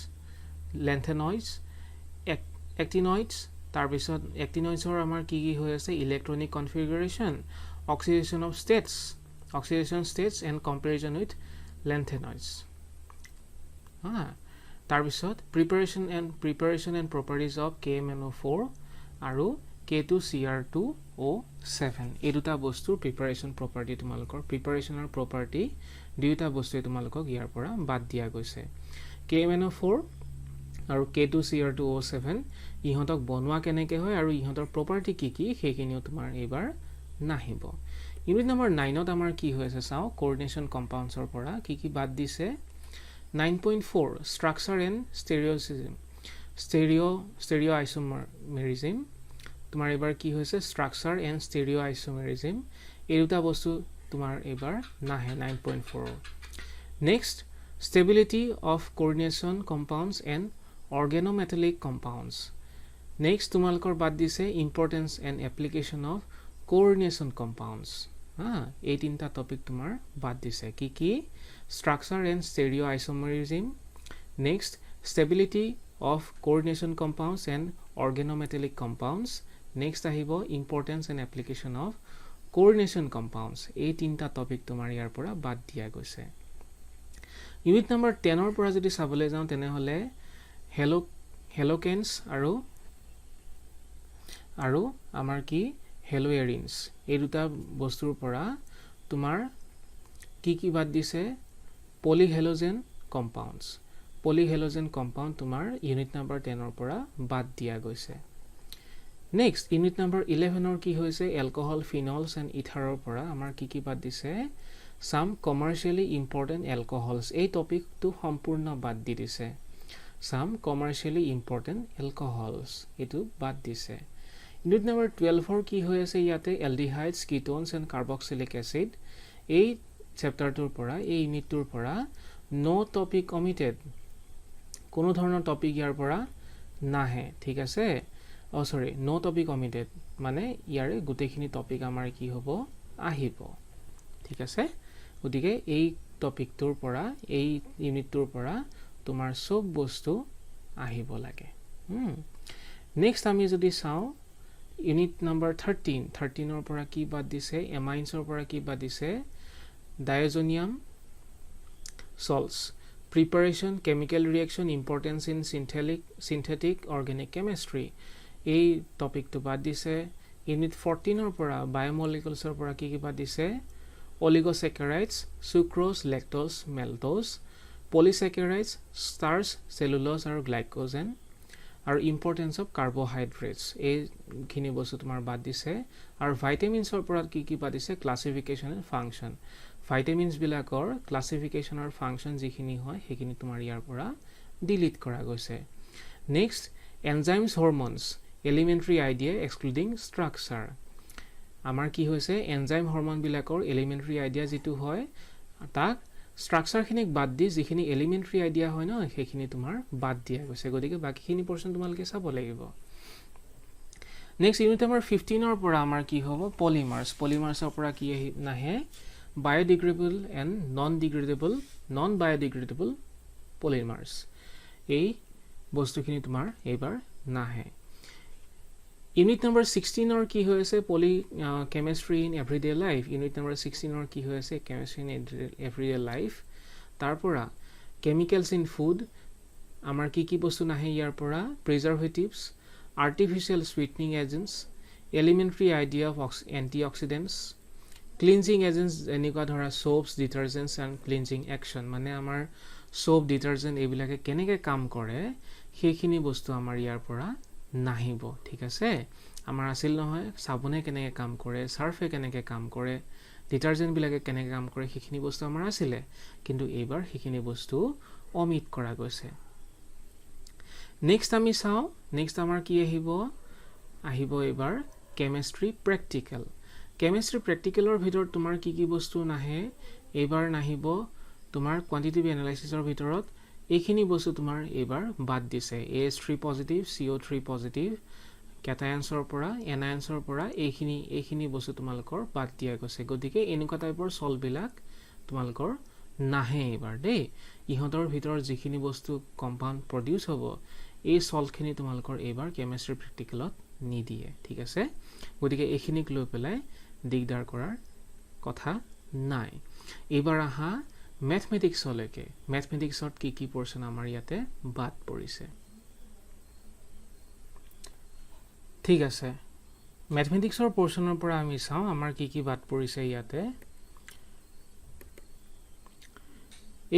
এক্টিনইডছ, তাৰপিছত এক্টিনইডছৰ আমাৰ কি কি হৈ আছে? Electronic configuration, oxidation of states, oxidation states and comparison with lanthanoids. তাৰপিছত preparation and properties of KMnO4 আৰু K2Cr2O7। এই দুটা বস্তুৰ প্ৰিপাৰেশ্যন প্ৰপাৰ্টি তোমালোকৰ, প্ৰিপাৰেশ্যনৰ প্ৰপাৰ্টি দুয়োটা বস্তুৱে তোমালোকক ইয়াৰ পৰা বাদ দিয়া গৈছে। KMnO4 আৰু K2Cr2O7 ইহঁতক বনোৱা কেনেকৈ হয় আৰু ইহঁতৰ প্ৰপাৰ্টি কি কি সেইখিনিও তোমাৰ এইবাৰ নাহিব। ইউনিট নম্বৰ 9ত আমাৰ কি হৈ আছে চাওঁ। কোঅৰ্ডিনেশ্যন কম্পাউণ্ডছৰ পৰা কি কি বাদ দিছে? 9.4 ষ্ট্ৰাকচাৰ এণ্ড ষ্টেৰিঅ আইচোমেৰিজিম। তোমাৰ এইবাৰ কি হৈছে? Structure and stereoisomerism. এই দুটা বস্তু তোমাৰ এইবাৰ নাহে 9.4। Next stability of coordination compounds and organometallic compounds. Next তোমালোকৰ বাদ দিছে importance and application of coordination compounds. এই তিনিটা টপিক তোমাৰ বাদ দিছে। কি কি? Structure and stereoisomerism, next stability of coordination compounds and organometallic compounds, next আহিব importance and application of coordination compounds. এই তিনিটা টপিক তোমাৰ ইয়াৰ পৰা বাদ দিয়া গৈছে। ইউনিট নম্বৰ 10ৰ পৰা যদি চাবলৈ যাওঁ তেনেহ'লে হেল'কেনছ আৰু আমাৰ কি? হেলোএৰিনছ। এই দুটা বস্তুৰ পৰা তোমাৰ কি কি বাদ দিছে? পলিহেলোজেন কম্পাউণ্ডছ। পলিহেলোজেন কম্পাউণ্ড তোমাৰ ইউনিট নম্বৰ 10ৰ পৰা বাদ দিয়া গৈছে। নেক্সট ইউনিট নম্বৰ 11ৰ কি হৈছে? এলকহল, ফিনলছ এণ্ড ইথাৰৰ পৰা আমাৰ কি কি বাদ দিছে? চাম কমাৰ্চিয়েলি ইম্পৰ্টেণ্ট এলকহলছ। এই টপিকটো সম্পূৰ্ণ বাদ দি দিছে। চাম কমাৰ্চিয়েলি ইম্পৰ্টেণ্ট এলকহলছ, এইটো বাদ দিছে। ইউনিট নম্বৰ 12ৰ কি হৈ আছে? ইয়াতে এলডিহাইডছ, কিটোনছ এণ্ড কাৰ্বক্সিলিক এচিড। এই চেপ্টাৰটোৰ পৰা, এই ইউনিটটোৰ পৰা ন' টপিক অমিটেড, কোনো ধৰণৰ টপিক ইয়াৰ পৰা নাহে। ঠিক আছে? ন' টপিক অমিটেড মানে ইয়াৰে গোটেইখিনি টপিক আমাৰ কি হ'ব? আহিব। ঠিক আছে? গতিকে এই টপিকটোৰ পৰা, এই ইউনিটটোৰ পৰা তোমাৰ চব বস্তু আহিব লাগে। নেক্সট আমি যদি চাওঁ ইউনিট নম্বৰ 13ৰ পৰা কি বাদ দিছে? এমাইনছৰ পৰা কি বাদ দিছে? ডায়জনিয়াম salts, preparation, chemical reaction, importance in synthetic organic chemistry. এই টপিকটো বাদ দিছে। ইউনিট 14ৰ পৰা বায়োমলিকুলছৰ পৰা কি বাদ দিছে? অলিগোছেকাৰাইডছ, সুক্ৰোজ, লেক্টোজ, মেল্টোজ, পলিছেকাৰাইডছ, ষ্টাৰ্চ, চেলুলোজ আৰু গ্লাইকোজেন, আৰু ইম্পৰ্টেঞ্চ অফ কাৰ্বহাইড্ৰেটছ। এইখিনি বস্তু তোমাৰ বাদ দিছে। আৰু ভাইটামিনছৰ পৰা কি বাদ দিছে? Classification and function. ভাইটামিনছবিলাকৰ ক্লাছিফিকেশ্যন আৰু ফাংচন যিখিনি হয় সেইখিনি তোমাৰ ইয়াৰ পৰা ডিলিট কৰা গৈছে। Next enzymes, hormones, elementary idea excluding structure. আমাৰ কি হৈছে? এনজাইম হৰমনবিলাকৰ এলিমেণ্টাৰী আইডিয়া যিটো হয় তাক ষ্ট্ৰাকচাৰখিনিক বাদ দি যিখিনি এলিমেণ্টাৰী আইডিয়া হয় ন সেইখিনি তোমাৰ বাদ দিয়া গৈছে। গতিকে বাকীখিনি পৰ্চন তোমালোকে চাব লাগিব। নেক্সট ইউনিট নাম্বাৰ 15 পৰা আমাৰ কি হ'ব পলিমাৰ্ছৰ পৰা কি নাহে biodegradable and non biodegradable polymers এই বস্তুখিনি তোমাৰ এইবাৰ নাহে ইউনিট নাম্বাৰ 16 কি হৈ আছে chemistry in everyday life unit number 16 কি হৈ আছে কেমিষ্ট্ৰি ইন এভৰিডে লাইফ তাৰ পৰা কেমিকেলছ ইন ফুড আমাৰ কি বস্তু নাহে ইয়াৰ পৰা প্ৰিজাৰভেটিভছ artificial sweetening agents elementary idea of antioxidants cleansing agents এনেকুৱা ধৰা soaps detergents and cleansing action মানে আমাৰ soap detergent এইবিলাকে কেনেকৈ কাম কৰে সেইখিনি বস্তু আমাৰ ইয়াৰ পৰা নাহিব ঠিক আছে আমাৰ আছিল নহয় সাবনে কেনেকৈ কাম কৰে সাৰ্ফে কেনেকৈ কাম কৰে ডিটাৰজেন্ট বিলাকে কেনেকৈ কাম কৰে সেইখিনি বস্তু আমাৰ আছিল কিন্তু এইবাৰ সেইখিনি বস্তু অমিট কৰা গৈছে নেক্সট আমি চাও নেক্সট আমাৰ কি আহিব এবাৰ কেমিষ্ট্ৰি প্ৰেক্টিকেলৰ ভিতৰত তোমাৰ কি বস্তু নাহে এবাৰ নাহিব তোমাৰ কোৱান্টিটেটিভ এনালাইসিসৰ ভিতৰত এইখিনি বস্তু তোমাৰ এবাৰ বাদ দিছে AH3 পজিটিভ CO3 পজিটিভ কেটায়নছৰ পৰা এনায়নছৰ পৰা এইখিনি বস্তু তোমালকৰ বাদ দিয়া গৈছে গতিকে এনেকুৱা টাইপৰ সল বিলাক তোমালকৰ নাহে এবাৰ দেই ইহঁতৰ ভিতৰত যিখিনি বস্তু কম্পাউণ্ড প্ৰডিউস হ'ব এই সলখিনি তোমালকৰ এবাৰ কেমিষ্ট্ৰি প্ৰেক্টিকেলত নিদিয়ে ঠিক আছে গতিকে এইখিনিক লৈ পেলাই দিগদাৰ কৰাৰ কথা নাই এবাৰ আহা মেথমেটিক্সলৈকে মেথমেটিক্সত কি পোৰশন আমাৰ ইয়াতে বাদ পৰিছে ঠিক আছে মেথমেটিক্সৰ পোৰশনৰ পৰা আমি চাও আমাৰ কি বাদ পৰিছে ইয়াতে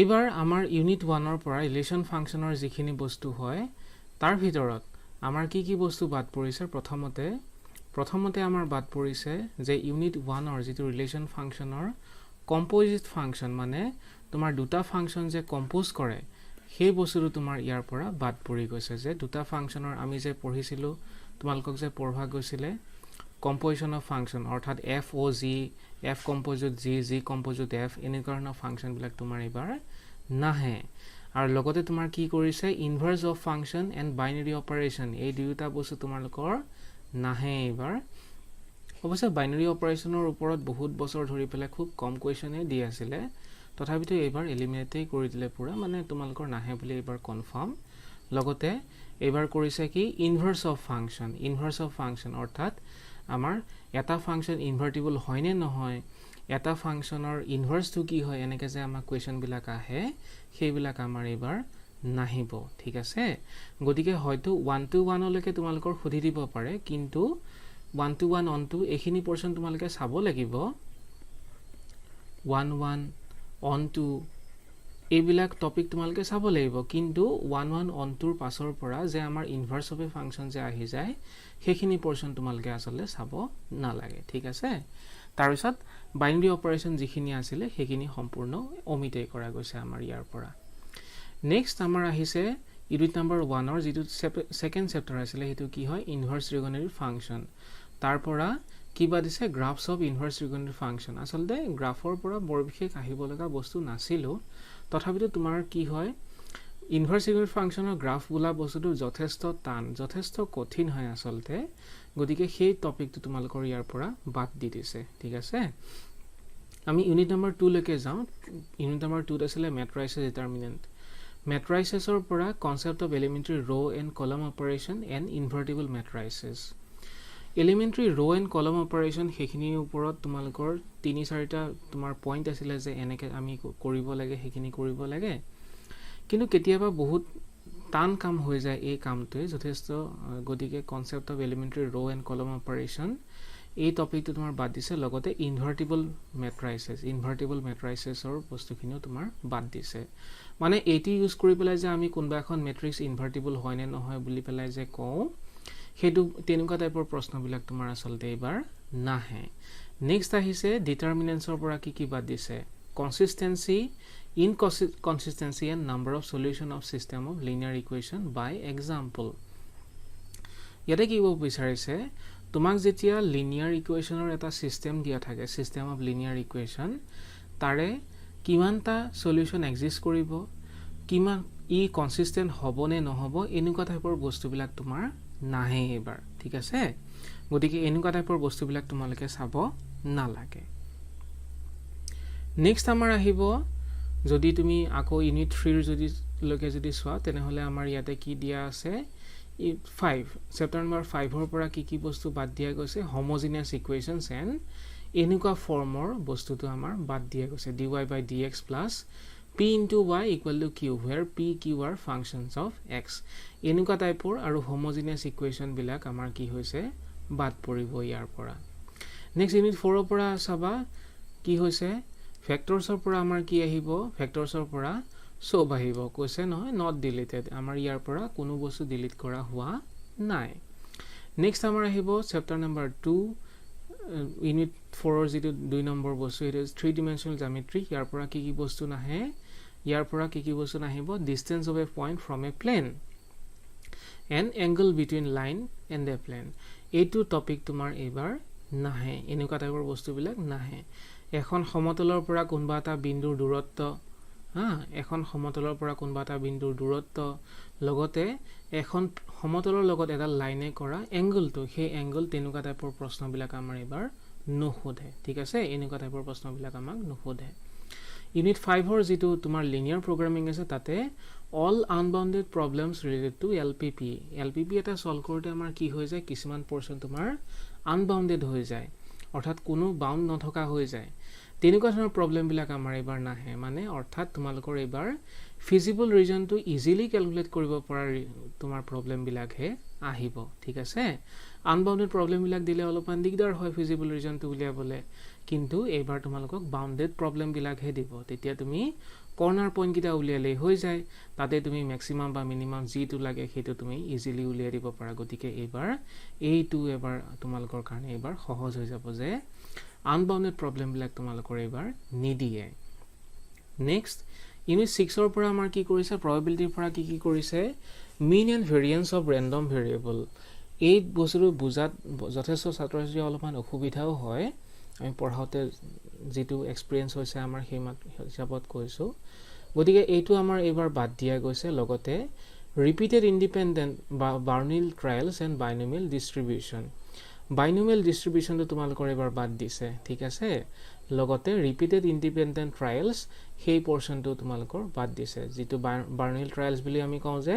এবাৰ আমাৰ ইউনিট 1 ৰ পৰা ৰিলেশন ফাংচনৰ যিখিনি বস্তু হয় তাৰ ভিতৰত আমাৰ কি বস্তু বাদ পৰিছে প্ৰথমতে আমাৰ বাদ পৰিছে যে ইউনিট 1 ৰ যিটো ৰিলেশন ফাংচনৰ কম্পোজিট ফাংচন মানে তোমাৰ দুটা ফাংচন যে কম্পোজ কৰে সেই বস্তুটো তোমাৰ ইয়াৰ পৰা বাদ পৰি গৈছে যে দুটা ফাংচনৰ আমি যে পঢ়িছিলো তোমালকক যে পঢ়া গৈছিলে কম্পোজিশন অফ ফাংচন অৰ্থাৎ f o g f composite g composite f এনেকৰণৰ ফাংচন বিলাক তোমাৰ এবাৰ নাহে আৰু লগতে তোমাৰ কি কৰিছে inverse of function and binary operation এই দুটা বস্তু তোমালকৰ নাহে এবাৰ অৱশ্যে বাইনাৰী অপাৰেচনৰ ওপৰত বহুত বছৰ ধৰি পেলাই খুব কম কোৱেশ্যনে দি আছিল তথাপিতো এবাৰ এলিমিনেটেই কৰি দিলে পুৰা মানে তোমালকৰ নাহে বুলি এবাৰ কনফাৰ্ম লগতে এবাৰ কৰিছে কি ইনভাৰ্স অফ ফাংচন অৰ্থাৎ আমাৰ এটা ফাংচন ইনভাৰ্টিবল হয় নে নহয় এটা ফাংচনৰ ইনভাৰ্সটো কি হয় এনেকে যে আমাৰ কোৱেশ্যন বিলাক আহে সেইবিলাক আমাৰ এবাৰ নাহিব ঠিক আছে গতিকে হয়তো 1 to 1 লৈকে তোমালকৰ খুদি দিব পাৰে কিন্তু 1 to 1 on to এইখিনি পোৰশন তোমালকে চাব লাগিব 1 1 on to এইবিলাক টপিক তোমালকে চাব লাগিব কিন্তু 1 1 on to পাছৰ পৰা যে আমাৰ ইনভাৰ্স অফ এ ফাংচন যে আহি যায় সেইখিনি পোৰশন তোমালকে আসলে চাব নালাগে ঠিক আছে তাৰ পিছত বাইনাৰী অপাৰেচন যিখিনি আছিল সেইখিনি সম্পূৰ্ণ অমিটেই কৰা গৈছে আমাৰ ইয়াৰ পৰা নেক্সট আমাৰ আহিছে ইউনিট নাম্বাৰ 1 ৰ যিটো সেকেন্ড চেপ্টাৰ আছিল হেতু কি হয় ইনভাৰ্স ৰিগনেৰী ফাংচন তাৰ পৰা কিবা দিছে গ্ৰাফছ অফ ইনভাৰ্স ৰিগনেৰী ফাংচন আসলতে গ্ৰাফৰ পৰা বৰ বিশেষ আহিব লগা বস্তু নাছিল তথাপিতো তোমাৰ কি হয় ইনভাৰ্স ৰিগনেৰী ফাংচনৰ গ্ৰাফ বোলা বস্তুটো যথেষ্ট কঠিন হয় আসলতে গতিকে সেই টপিকটো তোমালকৰ ইয়াৰ পৰা বাদ দি দিছে ঠিক আছে আমি ইউনিট নাম্বাৰ 2 লৈকে যাও ইউনিট নাম্বাৰ 2 আছিল মেট্ৰাইসিস ডিটাৰমিনেন্ট মেট্ৰাইসিসৰ পৰা কনসেপ্ট অফ এলিমেন্টাৰী ৰো এণ্ড কলম অপাৰেচন এণ্ড ইনভাৰ্টিবল মেট্ৰাইসিস এলিমেন্টাৰী ৰো এণ্ড কলম অপাৰেচন সেইখিনিৰ ওপৰত তোমালকৰ 3-4টা তোমাৰ পইণ্ট আছিল যে এনেকে আমি কৰিব লাগে সেইখিনি কৰিব লাগে কিন্তু কেতিয়াবা বহুত টান কাম হৈ যায় এই কামটোৱে যথেষ্ট গতিকে কনসেপ্ট অফ এলিমেন্টাৰী ৰো এণ্ড কলম অপাৰেচন এই টপিকটো তোমাৰ বাদ দিছে লগতে ইনভাৰ্টিবল মেট্ৰাইসিসৰ বস্তুখিনিও তোমাৰ বাদ দিছে মানে এটি ইউজ কৰি পেলাই যে আমি কোনবা এখন মেট্ৰিক্স ইনভাৰ্টিবল হয় নে নহয় বুলি পেলাই যে কওঁ হেতু তেনেকুৱা টাইপৰ প্ৰশ্নবিলাক তোমাৰ আসলতে এবাৰ নাহে নেক্সট আহিছে ডিটাৰমিনেন্টছৰ পৰা কি বাদ দিছে consistency inconsistency and number of solution of system of linear equation by example ইয়াতে কি হ'ব বিচাৰিছে তোমাক যেতিয়া লিনিয়াৰ ইকুৱেচনৰ এটা সিস্টেম দিয়া থাকে সিস্টেম অফ লিনিয়াৰ ইকুৱেচন তাৰে কিমানটা সলিউশন এক্সিষ্ট কৰিব কিমান ই কনসিস্টেন্ট হ'ব নে নহ'ব এনেকুৱা টাইপৰ বস্তুবিলাক তোমাৰ নাহে এবাৰ ঠিক আছে গতিকে এনেকুৱা টাইপৰ বস্তুবিলাক তোমালোকে চাব নালাগে নেক্সট আমাৰ আহিব যদি তুমি আকৌ ইউনিট 3 যদি চোৱা তেনেহলে আমাৰ ইয়াতে কি দিয়া আছে 5 চেপ্টাৰ নম্বৰ 5 ৰ পৰা কি বস্তু বাদ দিয়া গৈছে হোমোজেনিয়াছ ইকুৱেশ্যনছ এণ্ড এনেকুৱা ফৰ্মৰ বস্তুটো আমাৰ বাদ দিয়া গৈছে dy by dx plus p into y equal to q where p q are functions of x এনেকুৱা টাইপৰ আৰু হোমোজেনিয়াছ ইকুৱেশ্যন বিলাক আমাৰ কি হৈছে বাদ পৰিব ইয়াৰ পৰা নেক্সট ইউনিট 4 ৰ পৰা চাবা কি হৈছে ফেক্টৰছৰ পৰা আমাৰ কি আহিব ফেক্টৰছৰ পৰা সব আহিব কৈছে নহয় নট ডিলিটেড আমাৰ ইয়াৰ পৰা কোনো বস্তু ডিলিট কৰা হোৱা নাই নেক্সট আমাৰ আহিব চেপ্টাৰ নম্বৰ 2 ইউনিট 4 ৰ যেটো 2 নম্বৰ বস্তু এটা 3 dimensional geometry ইয়াৰ পৰা কি বস্তু নাহে ইয়াৰ পৰা কি বস্তু নাহিব distance of a point from a plane and angle between line and the plane এইটো টপিক তোমাৰ এবাৰ নাহে এনেকুৱা টাইপৰ বস্তুবিলাক নাহে এখন সমতলৰ পৰা কোনবা এটা বিন্দুৰ দূৰত্ব এখন সমতলৰ পৰা কোনবা এটা বিন্দুৰ দূৰত্ব লগতে এখন সমতলৰ লগত এটা লাইনে কৰা এংগলটো সেই এংগল তেনেকুৱা টাইপৰ প্ৰশ্নবিলাক আমাৰ এবাৰ নোসোধে ঠিক আছে এনেকুৱা টাইপৰ প্ৰশ্নবিলাক আমাক নোসোধে ইউনিট 5 ৰ যেটো তোমাৰ লিনিয়াৰ প্ৰগ্ৰামিং আছে তাতে all unbounded problems related to LPP এটা সলভ কৰোতে আমাৰ কি হৈ যায় কিছুমান পোৰশন তোমাৰ আনবাউন্ডেড হৈ যায় অৰ্থাৎ কোনো বাউন্ড নথকা হৈ যায় তেনেকুৱা ধৰণৰ প্ৰবলেম বিলাক আমাৰ এবাৰ নাহে মানে অৰ্থাৎ তোমালোকৰ এবাৰ ফিজিবল ৰিজনটো ইজিলি ক্যালকুলেট কৰিব পৰা তোমাৰ প্ৰবলেম বিলাক হে আহিব ঠিক আছে আনবাউন্ডেড প্ৰবলেম বিলাক দিলে অলপমান দিগদাৰ হয় ফিজিবল ৰিজনটো উলিয়াবলে কিন্তু এবাৰ তোমালোকক বাউন্ডেড প্ৰবলেম বিলাক হে দিব তেতিয়া তুমি কৰ্নাৰ পইণ্ট কিটা উলিয়ালে হৈ যায় তাতে তুমি ম্যাক্সিমাম বা মিনিমাম জিটো লাগে হেতু তুমি ইজিলি উলিয়াই দিব পাৰা গতিকে এবাৰ এইটো এবাৰ তোমালোকৰ কাৰণে এবাৰ সহজ হৈ যাব যে আনবাউন্ডেড প্ৰবলেম বিলাক তোমালোকৰ এবাৰ নিদিয়ে নেক্সট ইউনিট 6 ৰ পৰা আমাৰ কি কৰিছে প্ৰবাবিলিটিৰ পৰা কি কৰিছে মিন এণ্ড ভেৰিয়েন্স অফ ৰেন্ডম ভেৰিয়েবল এই বস্তুটো বুজাত যথেষ্ট ছাত্ৰ-ছাত্ৰী অলপমান অসুবিধাও হয় আমি পঢ়াওতে যেটো এক্সপেৰিয়েন্স হৈছে আমাৰ সেই হিচাপত কৈছো গতিকে এইটো আমাৰ এবাৰ বাদ দিয়া গৈছে লগতে ৰিপিটেড ইন্ডিপেন্ডেন্ট বা বাৰ্নিল ট্ৰায়ালছ এণ্ড বাইনোমিয়েল ডিস্ট্ৰিবিউচন বাইনোমিয়েল ডিস্ট্ৰিবিউচনটো তোমালোকৰ এবাৰ বাদ দিছে ঠিক আছে লগতে ৰিপিটেড ইন্ডিপেন্ডেন্ট ট্ৰায়ালছ সেই পোৰশনটো তোমালোকৰ বাদ দিছে যেটো বাৰ্নিল ট্ৰায়ালছ বুলি আমি কওঁ যে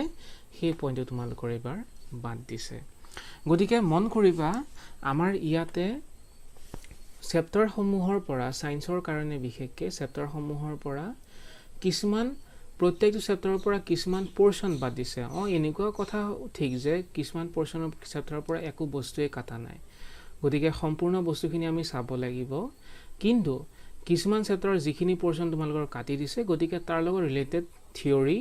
সেই পইণ্টটো তোমালোকৰ এবাৰ বাদ দিছে গতিকে মন কৰিবা আমাৰ ইয়াতে চেপ্টাৰ সমূহৰ পৰা সায়েন্সৰ কাৰণে বিশেষকৈ চেপ্টাৰ সমূহৰ পৰা কিছুমান প্ৰত্যেকটো চেপ্টাৰৰ পৰা কিছুমান পোৰশন বাদ দিছে এনেকুৱা কথা ঠিক যে কিছুমান পোৰশনৰ চেপ্টাৰৰ পৰা একো বস্তুৱে কাটা নাই গতিকে সম্পূৰ্ণ বস্তুখিনি আমি চাব লাগিব কিন্তু কিছুমান চেপ্টাৰৰ যিখিনি পোৰশন তোমালোকৰ কাটি দিছে গতিকে তাৰ লগত ৰিলেটেড থিওৰি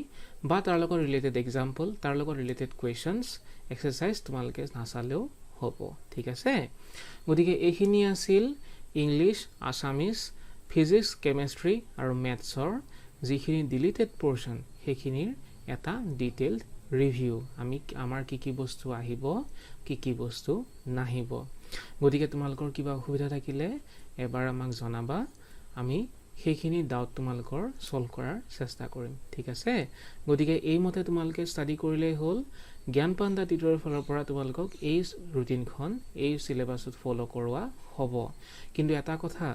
বা তাৰ লগত ৰিলেটেড এক্সাম্পল তাৰ লগত ৰিলেটেড কোৱেশ্চনছ এক্সাৰসাইজ তোমালোকে নাচালেও হ'ব ঠিক আছে গতিকে এইখিনি আছিল ইংলিছ আসামিজ ফিজিক্স কেমিষ্ট্ৰি আৰু ম্যাথছৰ যিখিনি ডিলিটেড পোৰশন সেইখিনিৰ এটা ডিটেইলড ৰিভিউ আমি আমাৰ কি বস্তু আহিব কি বস্তু নাহিব গতিকে তোমালোকৰ কিবা অসুবিধা থাকিলে এবাৰ আমাক জনাবা আমি সেইখিনি ডাউট তোমালোকৰ সলভ কৰাৰ চেষ্টা কৰিম ঠিক আছে গতিকে এই মতে তোমালোকে ষ্টাডি কৰিলে হ'ল জ্ঞান পাণ্ডা টিউটৰৰ ফালৰ পৰা তোমালোকক এই ৰুটিনখন এই সিলেবাছত ফলো কৰোৱা হ'ব কিন্তু এটা কথা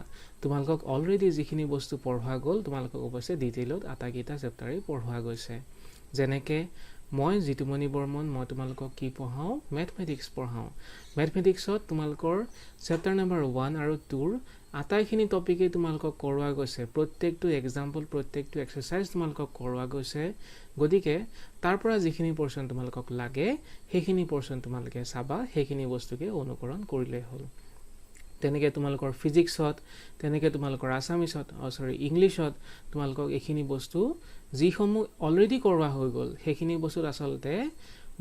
তোমালোকক অলৰেডি যিখিনি বস্তু পঢ়োৱা গ'ল তোমালোকক অৱশ্যে ডিটেইলত আটাকিটা চেপ্টাৰে পঢ়োৱা গৈছে যেনেকে মই জিতুমণি বৰ্মন মই তোমালোকক কি পঢ়াও ম্যাথমেটিক্স পঢ়াও ম্যাথমেটিক্সত তোমালোকৰ চেপ্টাৰ নম্বৰ 1 আৰু 2 ৰ আটাইখিনি টপিকে তোমালোকক কৰোৱা গৈছে প্ৰত্যেকটো এক্সাম্পল প্ৰত্যেকটো এক্সাৰসাইজ তোমালোকক কৰোৱা গৈছে গতিকে তাৰ পৰা যিখিনি পোৰশন তোমালোকক লাগে সেইখিনি পোৰশন তোমালোকে চাবা সেইখিনি বস্তুকে অনুকৰণ কৰিলে হ'ল তেনেকে তোমালোকৰ ফিজিক্সত তেনেকে তোমালোকৰ আসামিছত ইংলিছত তোমালোকক এইখিনি বস্তু যিসমূহ অলৰেডি কৰোৱা হৈ গ'ল সেইখিনি বস্তুত আসলতে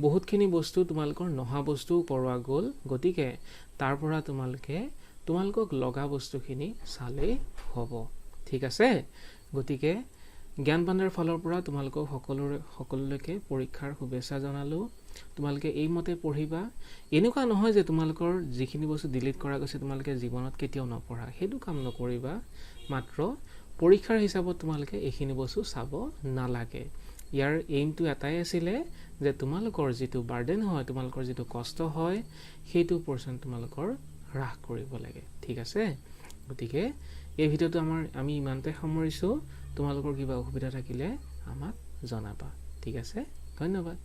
বহুতখিনি বস্তু তোমালোকৰ নহা বস্তু কৰোৱা গ'ল গতিকে তাৰ পৰা তোমালোকক লগা বস্তুখিনি চালে হ'ব ঠিক আছে গতিকে জ্ঞান পাণ্ডাৰ ফালৰ পৰা তোমালোকক সকলোলৈকে পৰীক্ষাৰ শুভেচ্ছা জনালো তোমালোকে এই মতে পঢ়িবা এনেকুৱা নহয় যে তোমালোকৰ যিখিনি বস্তু ডিলিট কৰা গৈছে তোমালোকে জীৱনত কেতিয়াও নপঢ়া হেতু কাম নকৰিবা মাত্ৰ পৰীক্ষাৰ হিচাপত তোমালোকে এইখিনি বস্তু চাব নালাগে ইয়াৰ এইমটো এটাই আছিলে যে তোমালোকৰ যিটো বাৰ্ডেন হয়, তোমালোকৰ যিটো কষ্ট হয়, সেইটো পৰ্চন তোমালোকৰ হ্ৰাস কৰিব লাগে। ঠিক আছে, গতিকে এই ভিডিঅ'টো আমি ইমানতে সামৰিছোঁ। তোমালোকৰ কিবা অসুবিধা থাকিলে আমাক জনাবা। ঠিক আছে, ধন্যবাদ।